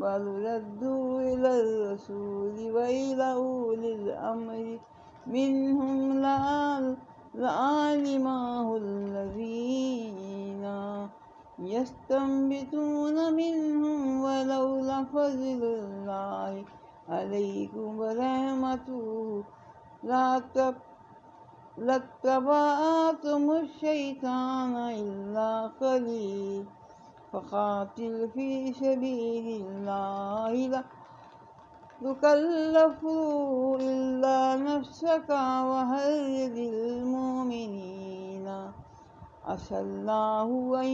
بَلْ رَدُّوا إِلَى الرَّسُولِ وَإِلَى أُولِي الْأَمْرِ مِنْهُمْ لَعَلِمَهُ الَّذِينَ يَسْتَنبِطُونَ مِنْهُمْ وَلَوْلَا فَضْلُ اللَّهِ عَلَيْكُمْ وَرَحْمَتُهُ لَاتَّبَعْتُمُ الشَّيْطَانَ إِلَّا قَلِيلًا فَقَاتِلْ فِي سَبِيلِ اللَّهِ لَا تُكَلَّفُ إِلَّا نَفْسَكَ وَحَرِّضِ الْمُؤْمِنِينَ عَسَى اللَّهُ أَن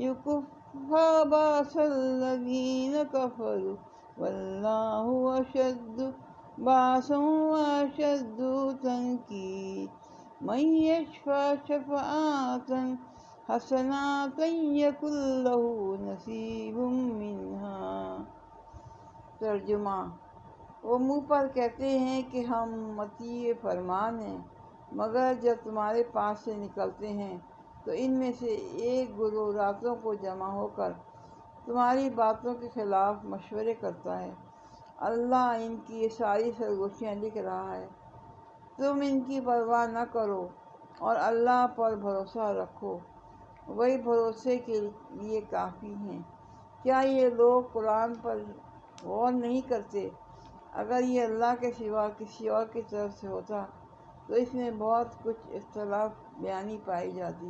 يَكُفَّ بَأْسَ الَّذِينَ كَفَرُوا وَاللَّهُ أَشَدُّ بَأْسًا وَأَشَدُّ تَنكِيلًا مَن يَشْفَعْ شَفَاعَةً حَسَنَةً يَكُن لَّهُ نَصِيبٌ مِّنْهَا۔ ترجمہ: وہ منہ پر کہتے ہیں کہ ہم مطیع فرمان ہیں، مگر جب تمہارے پاس سے نکلتے ہیں تو ان میں سے ایک گروہ راتوں کو جمع ہو کر تمہاری باتوں کے خلاف مشورے کرتا ہے۔ اللہ ان کی یہ ساری سرگوشیاں لکھ رہا ہے۔ تم ان کی پرواہ نہ کرو اور اللہ پر بھروسہ رکھو، وہی بھروسے کے لیے کافی ہیں۔ کیا یہ لوگ قرآن پر غور نہیں کرتے؟ اگر یہ اللہ کے سوا کسی اور کی طرف سے ہوتا تو تو اس میں بہت کچھ اختلاف بیانی پائی جاتی۔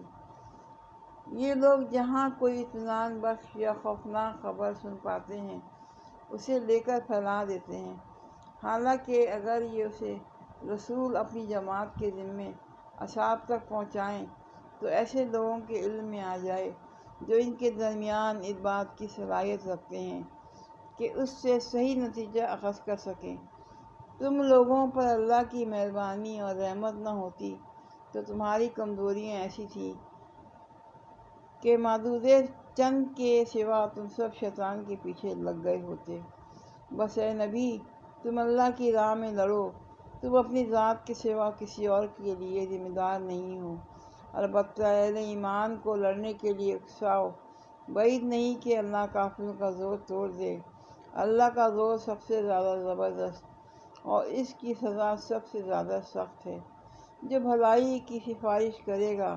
یہ لوگ جہاں کوئی اطمینان بخش یا خوفناک خبر سن پاتے ہیں اسے لے کر پھیلا دیتے ہیں، حالانکہ اگر یہ اسے رسول اپنی جماعت کے ذمے اصحاب تک پہنچائیں تو ایسے لوگوں کے علم میں آ جائے جو ان کے درمیان اس بات کی صلاحیت رکھتے ہیں کہ اس سے صحیح نتیجہ اخذ کر سکیں۔ تم لوگوں پر اللہ کی مہربانی اور رحمت نہ ہوتی تو تمہاری کمزوریاں ایسی تھیں کہ معدود چند کے سوا تم سب شیطان کے پیچھے لگ گئے ہوتے۔ بس اے نبی، تم اللہ کی راہ میں لڑو، تم اپنی ذات کے سوا کسی اور کے لیے ذمہ دار نہیں ہو۔ البتہ اہل ایمان کو لڑنے کے لیے اکساؤ، بعید نہیں کہ اللہ کافروں کا زور توڑ دے۔ اللہ کا زور سب سے زیادہ زبردست اور اس کی سزا سب سے زیادہ سخت ہے۔ جو بھلائی کی سفارش کرے گا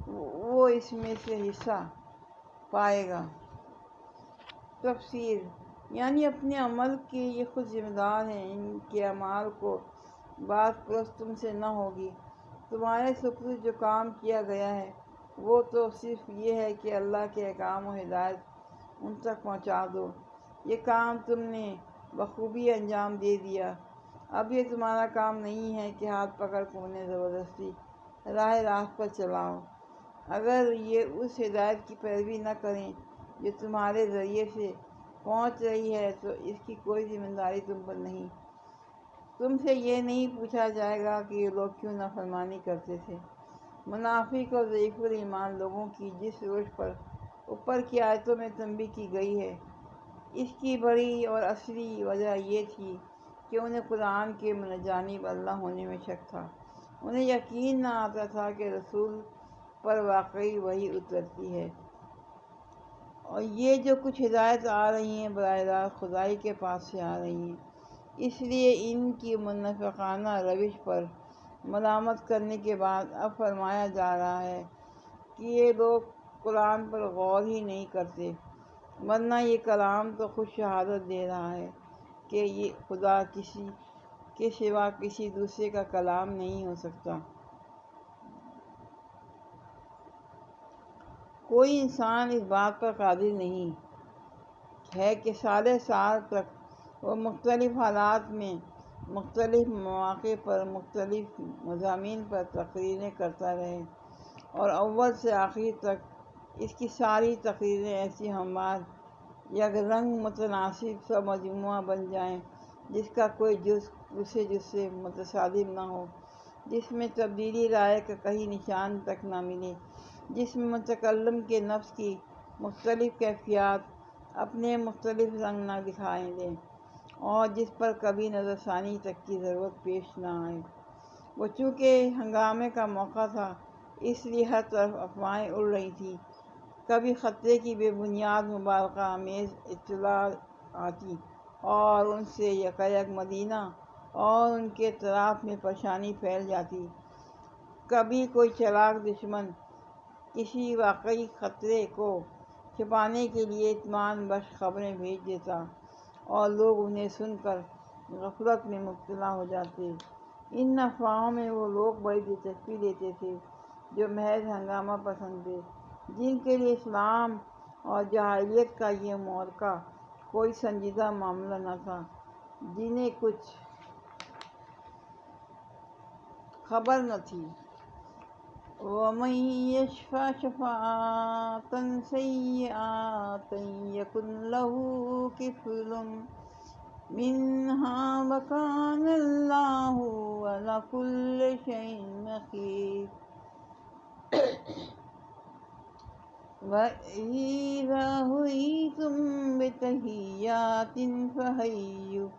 وہ اس میں سے حصہ پائے گا۔ تفسیر یعنی اپنے عمل کے یہ خود ذمہ دار ہیں، ان کے اعمال کو بات پرست تم سے نہ ہوگی۔ تمہارے سپرد جو کام کیا گیا ہے وہ تو صرف یہ ہے کہ اللہ کے احکام و ہدایت ان تک پہنچا دو۔ یہ کام تم نے بخوبی انجام دے دیا۔ اب یہ تمہارا کام نہیں ہے کہ ہاتھ پکڑ کر انہیں زبردستی راہ راست پر چلاؤ۔ اگر یہ اس ہدایت کی پیروی نہ کریں جو تمہارے ذریعے سے پہنچ رہی ہے تو اس کی کوئی ذمہ داری تم پر نہیں۔ تم سے یہ نہیں پوچھا جائے گا کہ یہ لوگ کیوں نافرمانی کرتے تھے۔ منافق اور ضعیف الایمان لوگوں کی جس روش پر اوپر کی آیتوں میں تنبیہ کی گئی ہے، اس کی بڑی اور اصلی وجہ یہ تھی کہ انہیں قرآن کے من جانب اللہ ہونے میں شک تھا۔ انہیں یقین نہ آتا تھا کہ رسول پر واقعی وحی اترتی ہے، اور یہ جو کچھ ہدایت آ رہی ہیں براہ راست خدائی کے پاس سے آ رہی ہیں۔ اس لیے ان کی منافقانہ روش پر ملامت کرنے کے بعد اب فرمایا جا رہا ہے کہ یہ لوگ قرآن پر غور ہی نہیں کرتے، ورنہ یہ کلام تو خود شہادت دے رہا ہے کہ یہ خدا کسی کے سوا کسی دوسرے کا کلام نہیں ہو سکتا۔ کوئی انسان اس بات پر قادر نہیں ہے کہ سالے سال تک وہ مختلف حالات میں مختلف مواقع پر مختلف مضامین پر تقریریں کرتا رہے اور اول سے آخر تک اس کی ساری تقریریں ایسی ہموار یک رنگ متناسب سا مجموعہ بن جائیں جس کا کوئی جز دوسرے جز سے متصادم نہ ہو، جس میں تبدیلی رائے کا کہیں نشان تک نہ ملے، جس میں متکلم کے نفس کی مختلف کیفیات اپنے مختلف رنگ نہ دکھائیں دیں، اور جس پر کبھی نظر ثانی تک کی ضرورت پیش نہ آئے۔ وہ چونکہ ہنگامے کا موقع تھا اس لیے ہر طرف افواہیں اڑ رہی تھیں، کبھی خطرے کی بے بنیاد مبالغہ آمیز اطلاع آتی اور ان سے یکایک مدینہ اور ان کے اطراف میں پریشانی پھیل جاتی، کبھی کوئی چالاک دشمن کسی واقعی خطرے کو چھپانے کے لیے اطمینان بخش خبریں بھیج دیتا اور لوگ انہیں سن کر غفلت میں مبتلا ہو جاتے۔ ان افواہوں میں وہ لوگ بڑی دلچسپی لیتے تھے جو محض ہنگامہ پسند تھے، جن کے لیے اسلام اور جاہلیت کا یہ معرکہ کوئی سنجیدہ معاملہ نہ تھا، جنہیں کچھ خبر نہ تھی۔ وَمَن يَشْفَعْ شَفَاعَةً سَيِّئَةً يَكُن لَّهُ كِفْلٌ مِّنْهَا وَكَانَ اللَّهُ عَلَىٰ كُلِّ شَيْءٍ رَقِيبًا۔ وَإِذَا حُيِّيتُم بِتَحِيَّةٍ فَحَيُّوا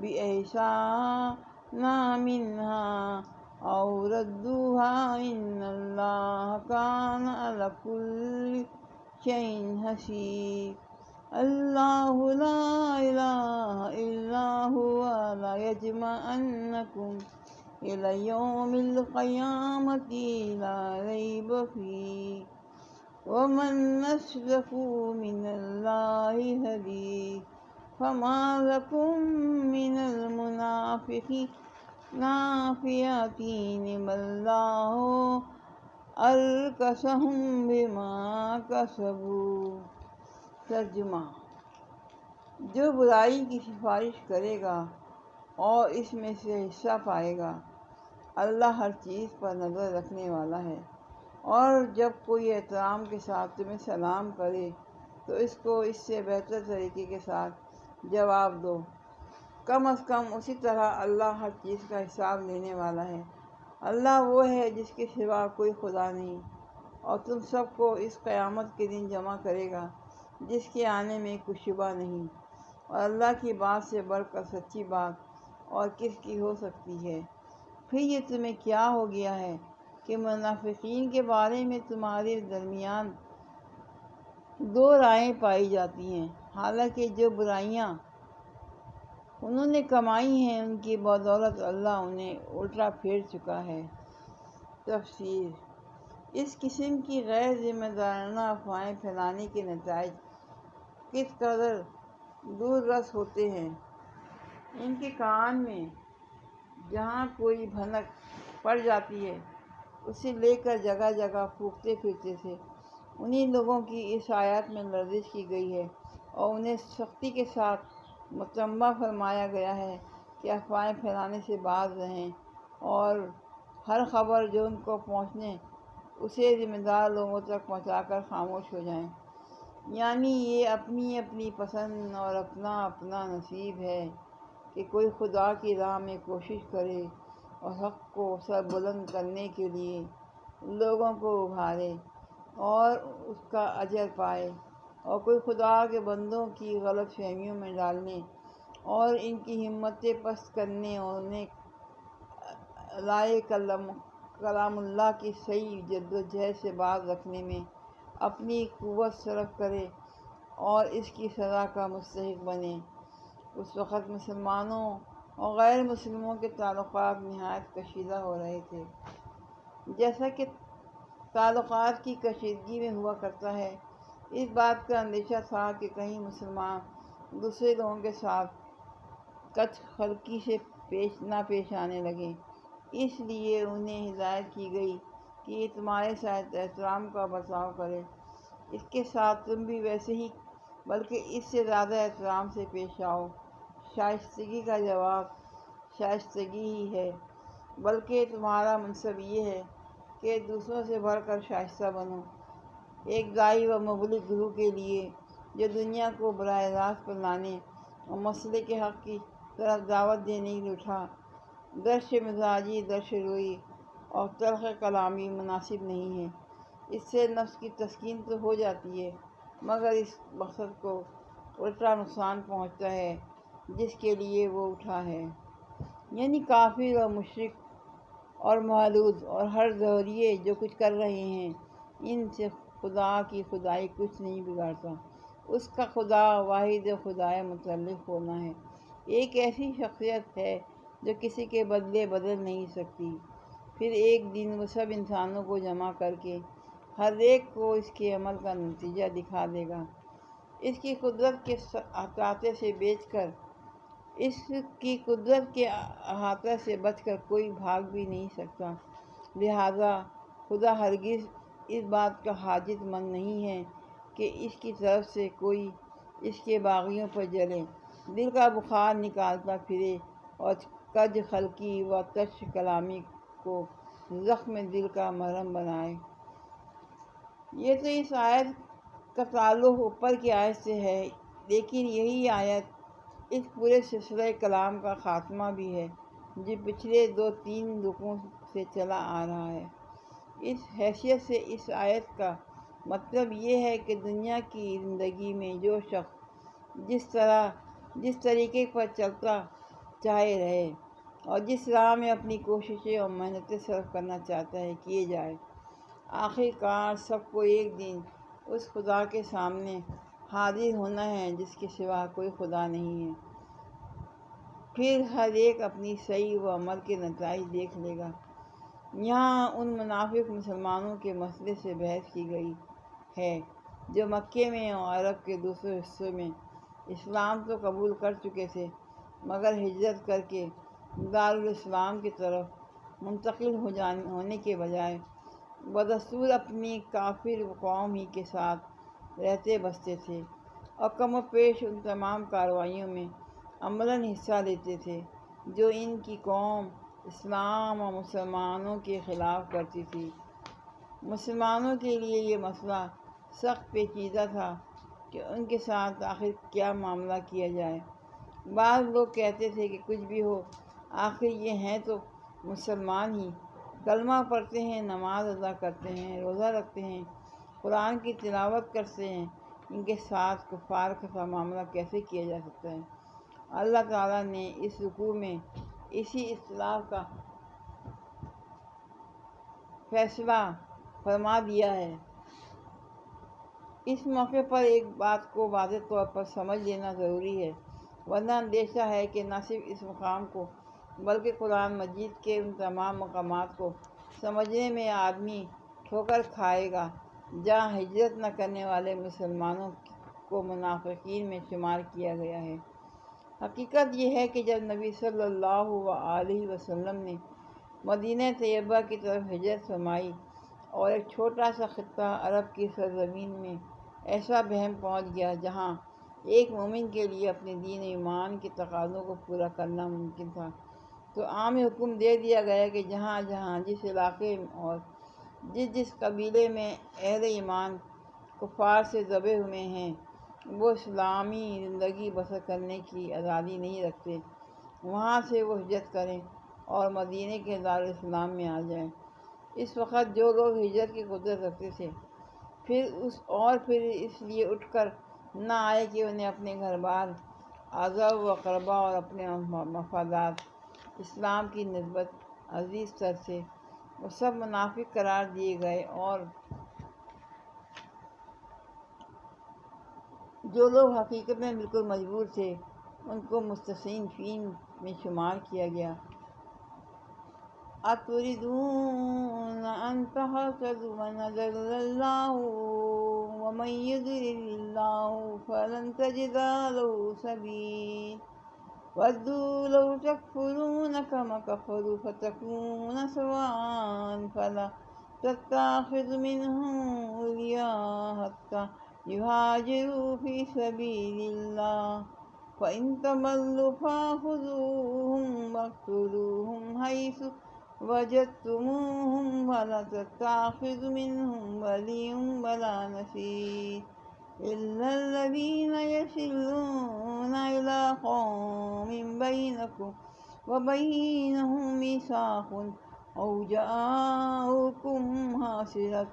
بِأَحْسَنَ مِنْهَا أَوْ رُدُّوهَا إِنَّ اللَّهَ كَانَ عَلَىٰ كُلِّ شَيْءٍ حَسِيبًا۔ اللَّهُ لَا إِلَٰهَ إِلَّا هُوَ لَيَجْمَعَنَّكُمْ إِلَىٰ يَوْمِ الْقِيَامَةِ لَا رَيْبَ فِيهِ وَمَنْ أَصْدَقُ مِنَ اللَّهِ حَدِيثًا۔ فَمَا لَكُمْ مِنَ الْمُنَافِقِينَ نافیاتین واللہ ارکسہم بما کسبوا۔ ترجمہ: جو برائی کی سفارش کرے گا اور اس میں سے حصہ پائے گا، اللہ ہر چیز پر نظر رکھنے والا ہے۔ اور جب کوئی احترام کے ساتھ تمہیں سلام کرے تو اس کو اس سے بہتر طریقے کے ساتھ جواب دو۔ کم از کم اسی طرح اللہ ہر چیز کا حساب لینے والا ہے۔ اللہ وہ ہے جس کے سوا کوئی خدا نہیں، اور تم سب کو اس قیامت کے دن جمع کرے گا جس کے آنے میں کچھ شبہ نہیں، اور اللہ کی بات سے بڑھ کر سچی بات اور کس کی ہو سکتی ہے۔ پھر یہ تمہیں کیا ہو گیا ہے کہ منافقین کے بارے میں تمہارے درمیان دو رائیں پائی جاتی ہیں، حالانکہ جو برائیاں انہوں نے کمائی ہیں ان کی بدولت اللہ انہیں الٹا پھیر چکا ہے۔ تفسیر: اس قسم کی غیر ذمہ دارانہ افواہیں پھیلانے کے نتائج کس قدر دور رس ہوتے ہیں۔ ان کے کان میں جہاں کوئی بھنک پڑ جاتی ہے اسے لے کر جگہ جگہ پھونکتے پھرتے تھے۔ انہی لوگوں کی اس آیت میں لرزش کی گئی ہے اور انہیں سختی کے ساتھ متنبہ فرمایا گیا ہے کہ افواہیں پھیلانے سے باز رہیں اور ہر خبر جو ان کو پہنچنے اسے ذمہ دار لوگوں تک پہنچا کر خاموش ہو جائیں۔ یعنی یہ اپنی اپنی پسند اور اپنا اپنا نصیب ہے کہ کوئی خدا کی راہ میں کوشش کرے اور حق کو سر بلند کرنے کے لیے لوگوں کو ابھارے اور اس کا اجر پائے، اور کوئی خدا کے بندوں کی غلط فہمیوں میں ڈالنے اور ان کی ہمتیں پست کرنے اور انہیں لائے کلام اللہ کی صحیح جدوجہد سے باز رکھنے میں اپنی قوت صرف کرے اور اس کی سزا کا مستحق بنے۔ اس وقت مسلمانوں اور غیر مسلموں کے تعلقات نہایت کشیدہ ہو رہے تھے۔ جیسا کہ تعلقات کی کشیدگی میں ہوا کرتا ہے، اس بات کا اندیشہ تھا کہ کہیں مسلمان دوسرے لوگوں کے ساتھ کچھ خلقی سے پیش آنے لگیں۔ اس لیے انہیں ہدایت کی گئی کہ یہ تمہارے ساتھ احترام کا برتاؤ کرے، اس کے ساتھ تم بھی ویسے ہی بلکہ اس سے زیادہ احترام سے پیش آؤ۔ شائستگی کا جواب شائستگی ہی ہے، بلکہ تمہارا منصب یہ ہے کہ دوسروں سے بڑھ کر شائستہ بنو۔ ایک داعی و مبلغ گروہ کے لیے جو دنیا کو براہ راست پر لانے اور مسئلے کے حق کی طرف دعوت دینے کے لیے اٹھا، درش مزاجی، درش روئی اور تلخ کلامی مناسب نہیں ہے۔ اس سے نفس کی تسکین تو ہو جاتی ہے مگر اس مقصد کو الٹا نقصان پہنچتا ہے جس کے لیے وہ اٹھا ہے۔ یعنی کافر اور مشرک اور مولود اور ہر دہریے جو کچھ کر رہے ہیں، ان سے خدا کی خدائی کچھ نہیں بگاڑتا۔ اس کا خدا واحد خدائے متعلق ہونا ہے، ایک ایسی شخصیت ہے جو کسی کے بدلے بدل نہیں سکتی۔ پھر ایک دن وہ سب انسانوں کو جمع کر کے ہر ایک کو اس کے عمل کا نتیجہ دکھا دے گا۔ اس کی قدرت کے احاطے سے احاطہ سے بچ کر کوئی بھاگ بھی نہیں سکتا۔ لہٰذا خدا ہرگز اس بات کا حاجت مند نہیں ہے کہ اس کی طرف سے کوئی اس کے باغیوں پر جلے، دل کا بخار نکالتا پھرے اور کج خلقی و تش کلامی کو زخم دل کا مرہم بنائے۔ یہ تو اس آیت کا تعلق اوپر کی آیت سے ہے، لیکن یہی آیت اس پورے سلسلہ کلام کا خاتمہ بھی ہے جو پچھلے 2-3 رکوع سے چلا آ رہا ہے۔ اس حیثیت سے اس آیت کا مطلب یہ ہے کہ دنیا کی زندگی میں جو شخص جس طریقے پر چلتا چاہے رہے اور جس راہ میں اپنی کوششیں اور محنتیں صرف کرنا چاہتا ہے کیے جائے، آخر کار سب کو ایک دن اس خدا کے سامنے حاضر ہونا ہے جس کے سوا کوئی خدا نہیں ہے۔ پھر ہر ایک اپنی صحیح و عمل کے نتائج دیکھ لے گا۔ یہاں ان منافق مسلمانوں کے مسئلے سے بحث کی گئی ہے جو مکے میں اور عرب کے دوسرے حصوں میں اسلام تو قبول کر چکے تھے مگر ہجرت کر کے دارالاسلام کی طرف منتقل ہونے کے بجائے بدستور اپنی کافر قوم ہی کے ساتھ رہتے بستے تھے اور کم و پیش ان تمام کارروائیوں میں عملاً حصہ لیتے تھے جو ان کی قوم اسلام اور مسلمانوں کے خلاف کرتی تھی۔ مسلمانوں کے لیے یہ مسئلہ سخت پیچیدہ تھا کہ ان کے ساتھ آخر کیا معاملہ کیا جائے۔ بعض لوگ کہتے تھے کہ کچھ بھی ہو، آخر یہ ہیں تو مسلمان ہی، کلمہ پڑھتے ہیں، نماز ادا کرتے ہیں، روزہ رکھتے ہیں، قرآن کی تلاوت کرتے ہیں، ان کے ساتھ کفار کا سا معاملہ کیسے کیا جا سکتا ہے؟ اللہ تعالیٰ نے اس رکوع میں اسی اصطلاح کا فیصلہ فرما دیا ہے۔ اس موقع پر ایک بات کو واضح طور پر سمجھ لینا ضروری ہے، ورنہ اندیشہ ہے کہ نہ صرف اس مقام کو بلکہ قرآن مجید کے ان تمام مقامات کو سمجھنے میں آدمی ٹھوکر کھائے گا جہاں ہجرت نہ کرنے والے مسلمانوں کو منافقین میں شمار کیا گیا ہے۔ حقیقت یہ ہے کہ جب نبی صلی اللہ علیہ وسلم نے مدینہ طیبہ کی طرف ہجرت فرمائی اور ایک چھوٹا سا خطہ عرب کی سرزمین میں ایسا بہم پہنچ گیا جہاں ایک مومن کے لیے اپنے دین و ایمان کے تقاضوں کو پورا کرنا ممکن تھا، تو عام حکم دے دیا گیا کہ جہاں جہاں جس علاقے اور جس قبیلے میں اہل ایمان کفار سے دبے ہوئے ہیں وہ اسلامی زندگی بسر کرنے کی آزادی نہیں رکھتے، وہاں سے وہ ہجرت کریں اور مدینہ کے دارالاسلام میں آ جائیں۔ اس وقت جو لوگ ہجرت کی قدرت رکھتے تھے پھر اس لیے اٹھ کر نہ آئے کہ انہیں اپنے گھر بار، اعزاء و اقربا اور اپنے مفادات اسلام کی نسبت عزیز تر تھے، وہ سب منافق قرار دیے گئے، اور جو لوگ حقیقت میں بالکل مجبور تھے ان کو مستضعفین میں شمار کیا گیا۔ أَتُرِيدُونَ أَن تَهْتَدُوا مَنْ أَضَلَّ اللَّهُ وَمَن يُضْلِلِ اللَّهُ فَلَن تَجِدَ لَهُ سَبِيلًا وَدُّوا لَوْ تَكْفُرُونَ كَمَا كَفَرُوا فَتَكُونُونَ سَوَاءً فَلَا تَتَّخِذُوا مِنْهُمْ أَوْلِيَاءَ حَتَّى يُهَاجِرُوا فِي سَبِيلِ اللَّهِ فَإِن تَوَلَّوْا فَخُذُوهُمْ وَاقْتُلُوهُمْ حَيْثُ وجدتموهم ولا تتخذوا منهم وليا ولا نصيرا إلا الذين يصلون إلى قوم بينكم وبينهم ميثاق أو جاءوكم حاصرت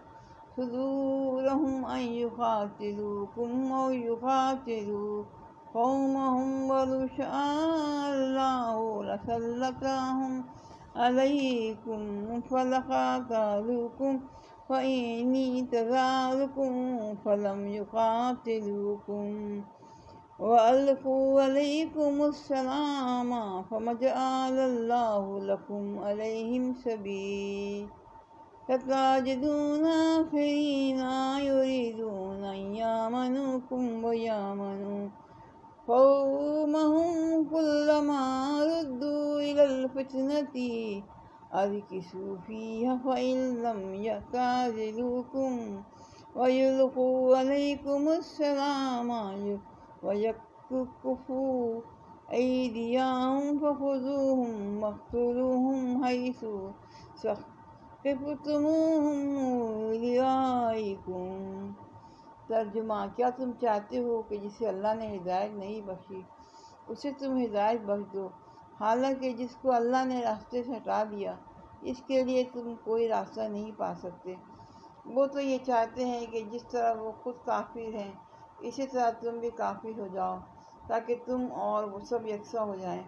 صدورهم أن يقاتلوكم أو يقاتلوا قومهم ولو شاء الله لسلطهم عليكم فلقاتلوكم وإن اعتزلوكم فلم يقاتلوكم وألقوا عليكم السلام فما جعل الله لكم عليهم سبيلا ستجدون آخرين يريدون أن يأمنوكم ويأمنوا قومهم كلما ردوا إلى الفتنة أركسوا فيها فإن لم يعتزلوكم ويلقوا عليكم السلام ويكفوا أيديهم فخذوهم واقتلوهم حيث ثقفتموهم أولئكم۔ ترجمہ: کیا تم چاہتے ہو کہ جسے اللہ نے ہدایت نہیں بخشی اسے تم ہدایت بخش دو، حالانکہ جس کو اللہ نے راستے سے ہٹا دیا اس کے لیے تم کوئی راستہ نہیں پا سکتے؟ وہ تو یہ چاہتے ہیں کہ جس طرح وہ خود کافر ہیں اسی طرح تم بھی کافر ہو جاؤ تاکہ تم اور وہ سب یکساں ہو جائیں،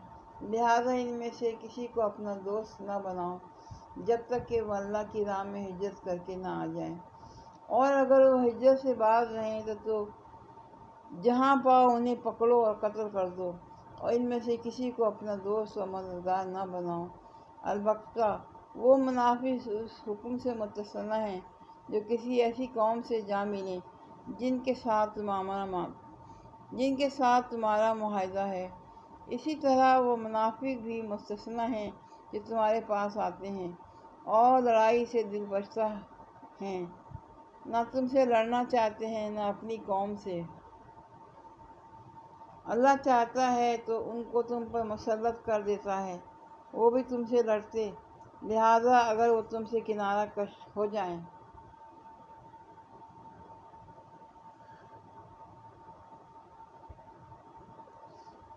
لہٰذا ان میں سے کسی کو اپنا دوست نہ بناؤ جب تک کہ وہ اللہ کی راہ میں ہجرت کر کے نہ آ جائیں، اور اگر وہ ہجرت سے باز رہیں تو جہاں پاؤ انہیں پکڑو اور قتل کر دو، اور ان میں سے کسی کو اپنا دوست اور مددگار نہ بناؤ۔ البتہ وہ منافق اس حکم سے مستثنی ہیں جو کسی ایسی قوم سے جا ملیں جن کے ساتھ تمہارا معاہدہ ہے، اسی طرح وہ منافق بھی مستثنی ہیں جو تمہارے پاس آتے ہیں اور لڑائی سے دل بچتا ہیں، نہ تم سے لڑنا چاہتے ہیں نہ اپنی قوم سے۔ اللہ چاہتا ہے تو ان کو تم پر مسلط کر دیتا ہے، وہ بھی تم سے لڑتے، لہذا اگر وہ تم سے کنارہ کش ہو جائیں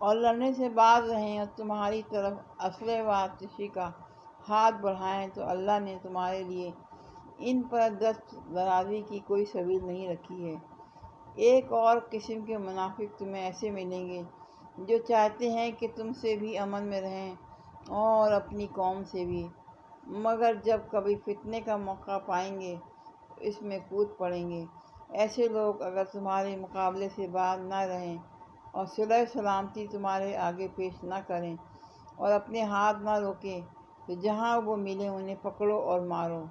اور لڑنے سے باز رہیں اور تمہاری طرف اسلحے و آتشی کا ہاتھ بڑھائیں تو اللہ نے تمہارے لیے ان پر دست درازی کی کوئی سبیل نہیں رکھی ہے۔ ایک اور قسم کے منافق تمہیں ایسے ملیں گے جو چاہتے ہیں کہ تم سے بھی امن میں رہیں اور اپنی قوم سے بھی، مگر جب کبھی فتنے کا موقع پائیں گے تو اس میں کود پڑیں گے۔ ایسے لوگ اگر تمہارے مقابلے سے باز نہ رہیں اور صلح و سلامتی تمہارے آگے پیش نہ کریں اور اپنے ہاتھ نہ روکیں تو جہاں وہ ملیں انہیں پکڑو اور مارو،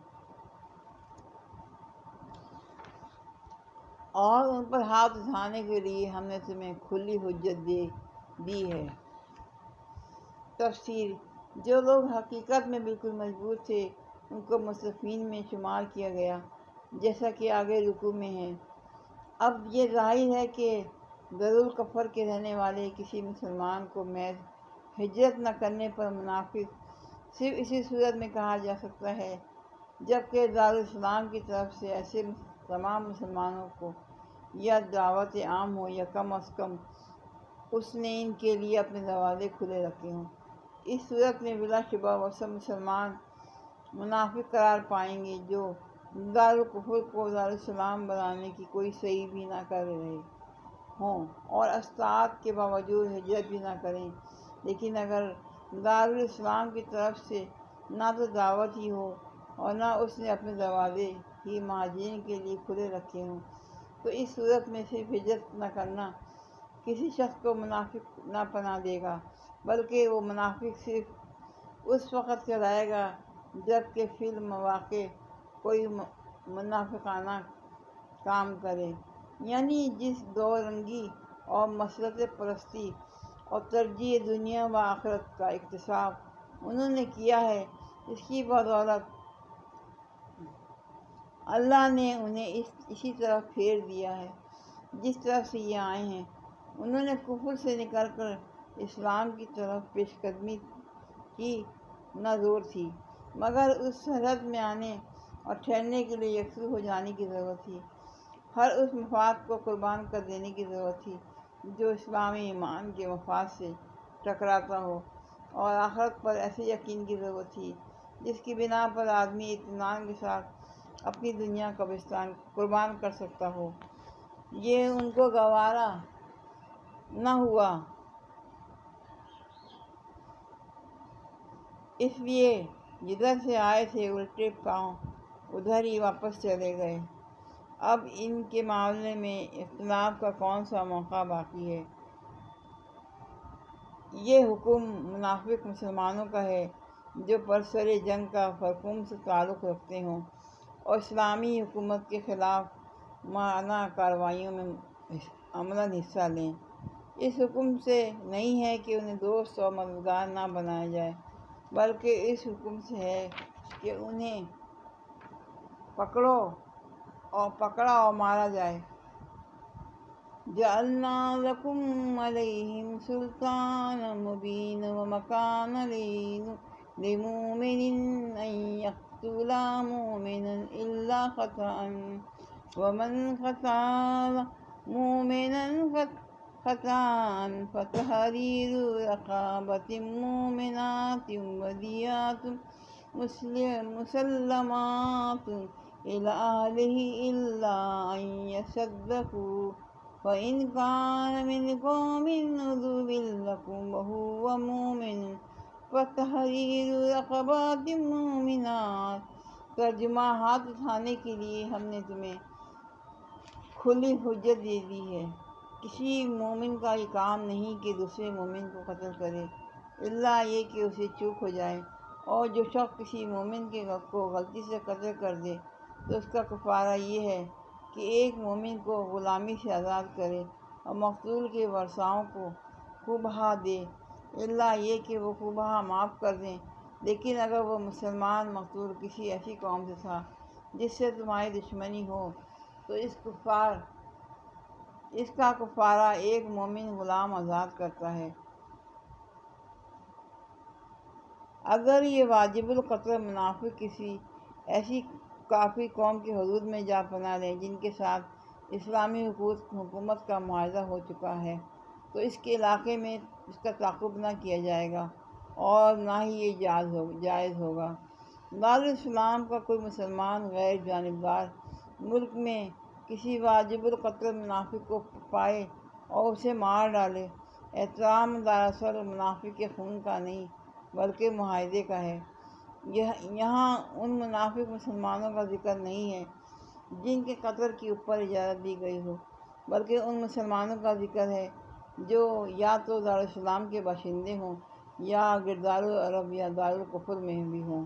اور ان پر ہاتھ اٹھانے کے لیے ہم نے تمہیں کھلی حجت دی ہے۔ تفسیر: جو لوگ حقیقت میں بالکل مجبور تھے ان کو مصرفین میں شمار کیا گیا، جیسا کہ آگے رکوع میں ہے۔ اب یہ ظاہر ہے کہ دارالکفر کے رہنے والے کسی مسلمان کو محض ہجرت نہ کرنے پر منافق صرف اسی صورت میں کہا جا سکتا ہے جبکہ دارالاسلام کی طرف سے ایسے تمام مسلمانوں کو یا دعوت عام ہو یا کم از کم اس نے ان کے لیے اپنے دروازے کھلے رکھے ہوں۔ اس صورت میں بلا شبہ وہ سب مسلمان منافق قرار پائیں گے جو دارالکفر کو دارالاسلام بنانے کی کوئی صحیح بھی نہ کر رہے ہوں اور استطاعت کے باوجود ہجرت بھی نہ کریں، لیکن اگر دارالاسلام کی طرف سے نہ تو دعوت ہی ہو اور نہ اس نے اپنے دروازے ہی مہاجرین کے لیے کھلے رکھے ہوں تو اس صورت میں صرف ہجرت نہ کرنا کسی شخص کو منافق نہ بنا دے گا، بلکہ وہ منافق صرف اس وقت کہلائے گا جب کہ فی المواقع کوئی منافقانہ کام کرے، یعنی جس دو رنگی اور مسلط پرستی اور ترجیح دنیا و آخرت کا اکتساب انہوں نے کیا ہے، اس کی بدولت اللہ نے انہیں اسی طرف پھیر دیا ہے جس طرف سے یہ آئے ہیں۔ انہوں نے کفر سے نکل کر اسلام کی طرف پیش قدمی کی، نہ زور تھی، مگر اس سرحد میں آنے اور ٹھہرنے کے لیے یکسو ہو جانے کی ضرورت تھی، ہر اس مفاد کو قربان کر دینے کی ضرورت تھی جو اسلامی ایمان کے مفاد سے ٹکراتا ہو، اور آخرت پر ایسے یقین کی ضرورت تھی جس کی بنا پر آدمی اطمینان کے ساتھ اپنی دنیا کا قربان کر سکتا ہو۔ یہ ان کو گوارا نہ ہوا، اس لیے جدھر سے آئے تھے الٹے پاؤں ادھر ہی واپس چلے گئے۔ اب ان کے معاملے میں اختلاف کا کون سا موقع باقی ہے؟ یہ حکم منافق مسلمانوں کا ہے جو برسر جنگ کا فرقوم سے تعلق رکھتے ہوں اور اسلامی حکومت کے خلاف مانع کارروائیوں میں عملاً حصہ لیں۔ اس حکم سے نہیں ہے کہ انہیں دوست اور مددگار نہ بنایا جائے، بلکہ اس حکم سے ہے کہ انہیں پکڑا اور مارا جائے۔ جعلنا لکم علیہم سلطانا مبینا وما کان لمؤمن ان یقتل مؤمنا الا خطأ ومن قتل مؤمنا خطأ فتحرير رقبة مؤمنة ودية مسلمات إلى أهله إلا أن يصدقوا فإن كان من قوم عدو لكم وهو مؤمن فتحرير رقبة مؤمنات۔ ترجمہ: ہاتھ اٹھانے کے لیے ہم نے تمہیں کھلی حجت دے دی ہے۔ کسی مومن کا یہ کام نہیں کہ دوسرے مومن کو قتل کرے الا یہ کہ اسے چوک ہو جائے، اور جو شخص کسی مومن کو غلطی سے قتل کر دے تو اس کا کفارہ یہ ہے کہ ایک مومن کو غلامی سے آزاد کرے اور مقتول کے ورثاؤں کو خوں بہا دے اللہ یہ کہ وہ خوبہ معاف کر دیں، لیکن اگر وہ مسلمان مقتول کسی ایسی قوم سے تھا جس سے تمہاری دشمنی ہو تو اس کا کفارہ ایک مومن غلام آزاد کرتا ہے۔ اگر یہ واجب القتل منافق کسی ایسی کافی قوم کی حدود میں جا پناہ لیں جن کے ساتھ اسلامی حکومت کا معاہدہ ہو چکا ہے تو اس کے علاقے میں اس کا تعاقب نہ کیا جائے گا اور نہ ہی یہ جائز ہوگا۔ دارالاسلام کا کوئی مسلمان غیر جانبدار ملک میں کسی واجب القتل منافق کو پائے اور اسے مار ڈالے، احترام دراصل منافق کے خون کا نہیں بلکہ معاہدے کا ہے۔ یہاں ان منافق مسلمانوں کا ذکر نہیں ہے جن کے قتل کی اوپر اجازت دی گئی ہو، بلکہ ان مسلمانوں کا ذکر ہے جو یا تو دارالاسلام کے باشندے ہوں یا گردار العرب یا دارالکفر میں بھی ہوں،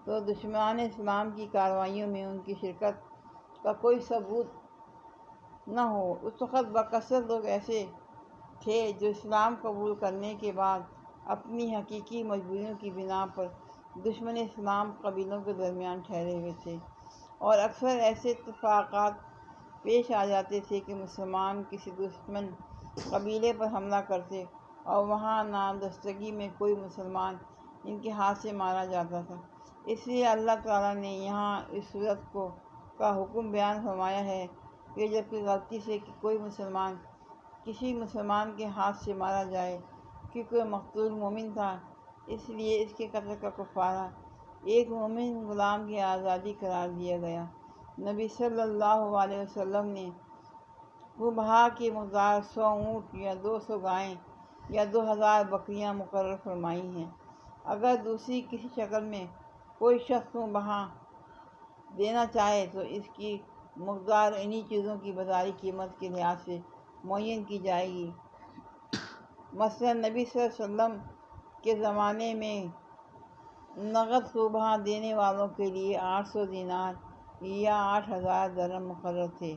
تو دشمنان اسلام کی کارروائیوں میں ان کی شرکت کا کوئی ثبوت نہ ہو۔ اس وقت بکثرت لوگ ایسے تھے جو اسلام قبول کرنے کے بعد اپنی حقیقی مجبوریوں کی بنا پر دشمن اسلام قبیلوں کے درمیان ٹھہرے ہوئے تھے، اور اکثر ایسے اتفاقات پیش آ جاتے تھے کہ مسلمان کسی دشمن قبیلے پر حملہ کرتے اور وہاں نادستگی میں کوئی مسلمان ان کے ہاتھ سے مارا جاتا تھا۔ اس لیے اللہ تعالیٰ نے یہاں اس صورت کا حکم بیان فرمایا ہے کہ جب کہ غلطی سے کوئی مسلمان کسی مسلمان کے ہاتھ سے مارا جائے کیونکہ وہ مقتول مومن تھا، اس لیے اس کے قتل کا کفارہ ایک مومن غلام کی آزادی قرار دیا گیا۔ نبی صلی اللہ علیہ وسلم نے خوبہ کی مقدار 100 اونٹ یا 200 گائیں یا 2000 بکریاں مقرر فرمائی ہیں۔ اگر دوسری کسی شکل میں کوئی شخص خوبہ دینا چاہے تو اس کی مقدار انہی چیزوں کی بازاری قیمت کے لحاظ سے معین کی جائے گی۔ مثلاً نبی صلی اللہ علیہ وسلم کے زمانے میں نقد خوبہ دینے والوں کے لیے 800 دینار یا 8000 درہم مقرر تھے۔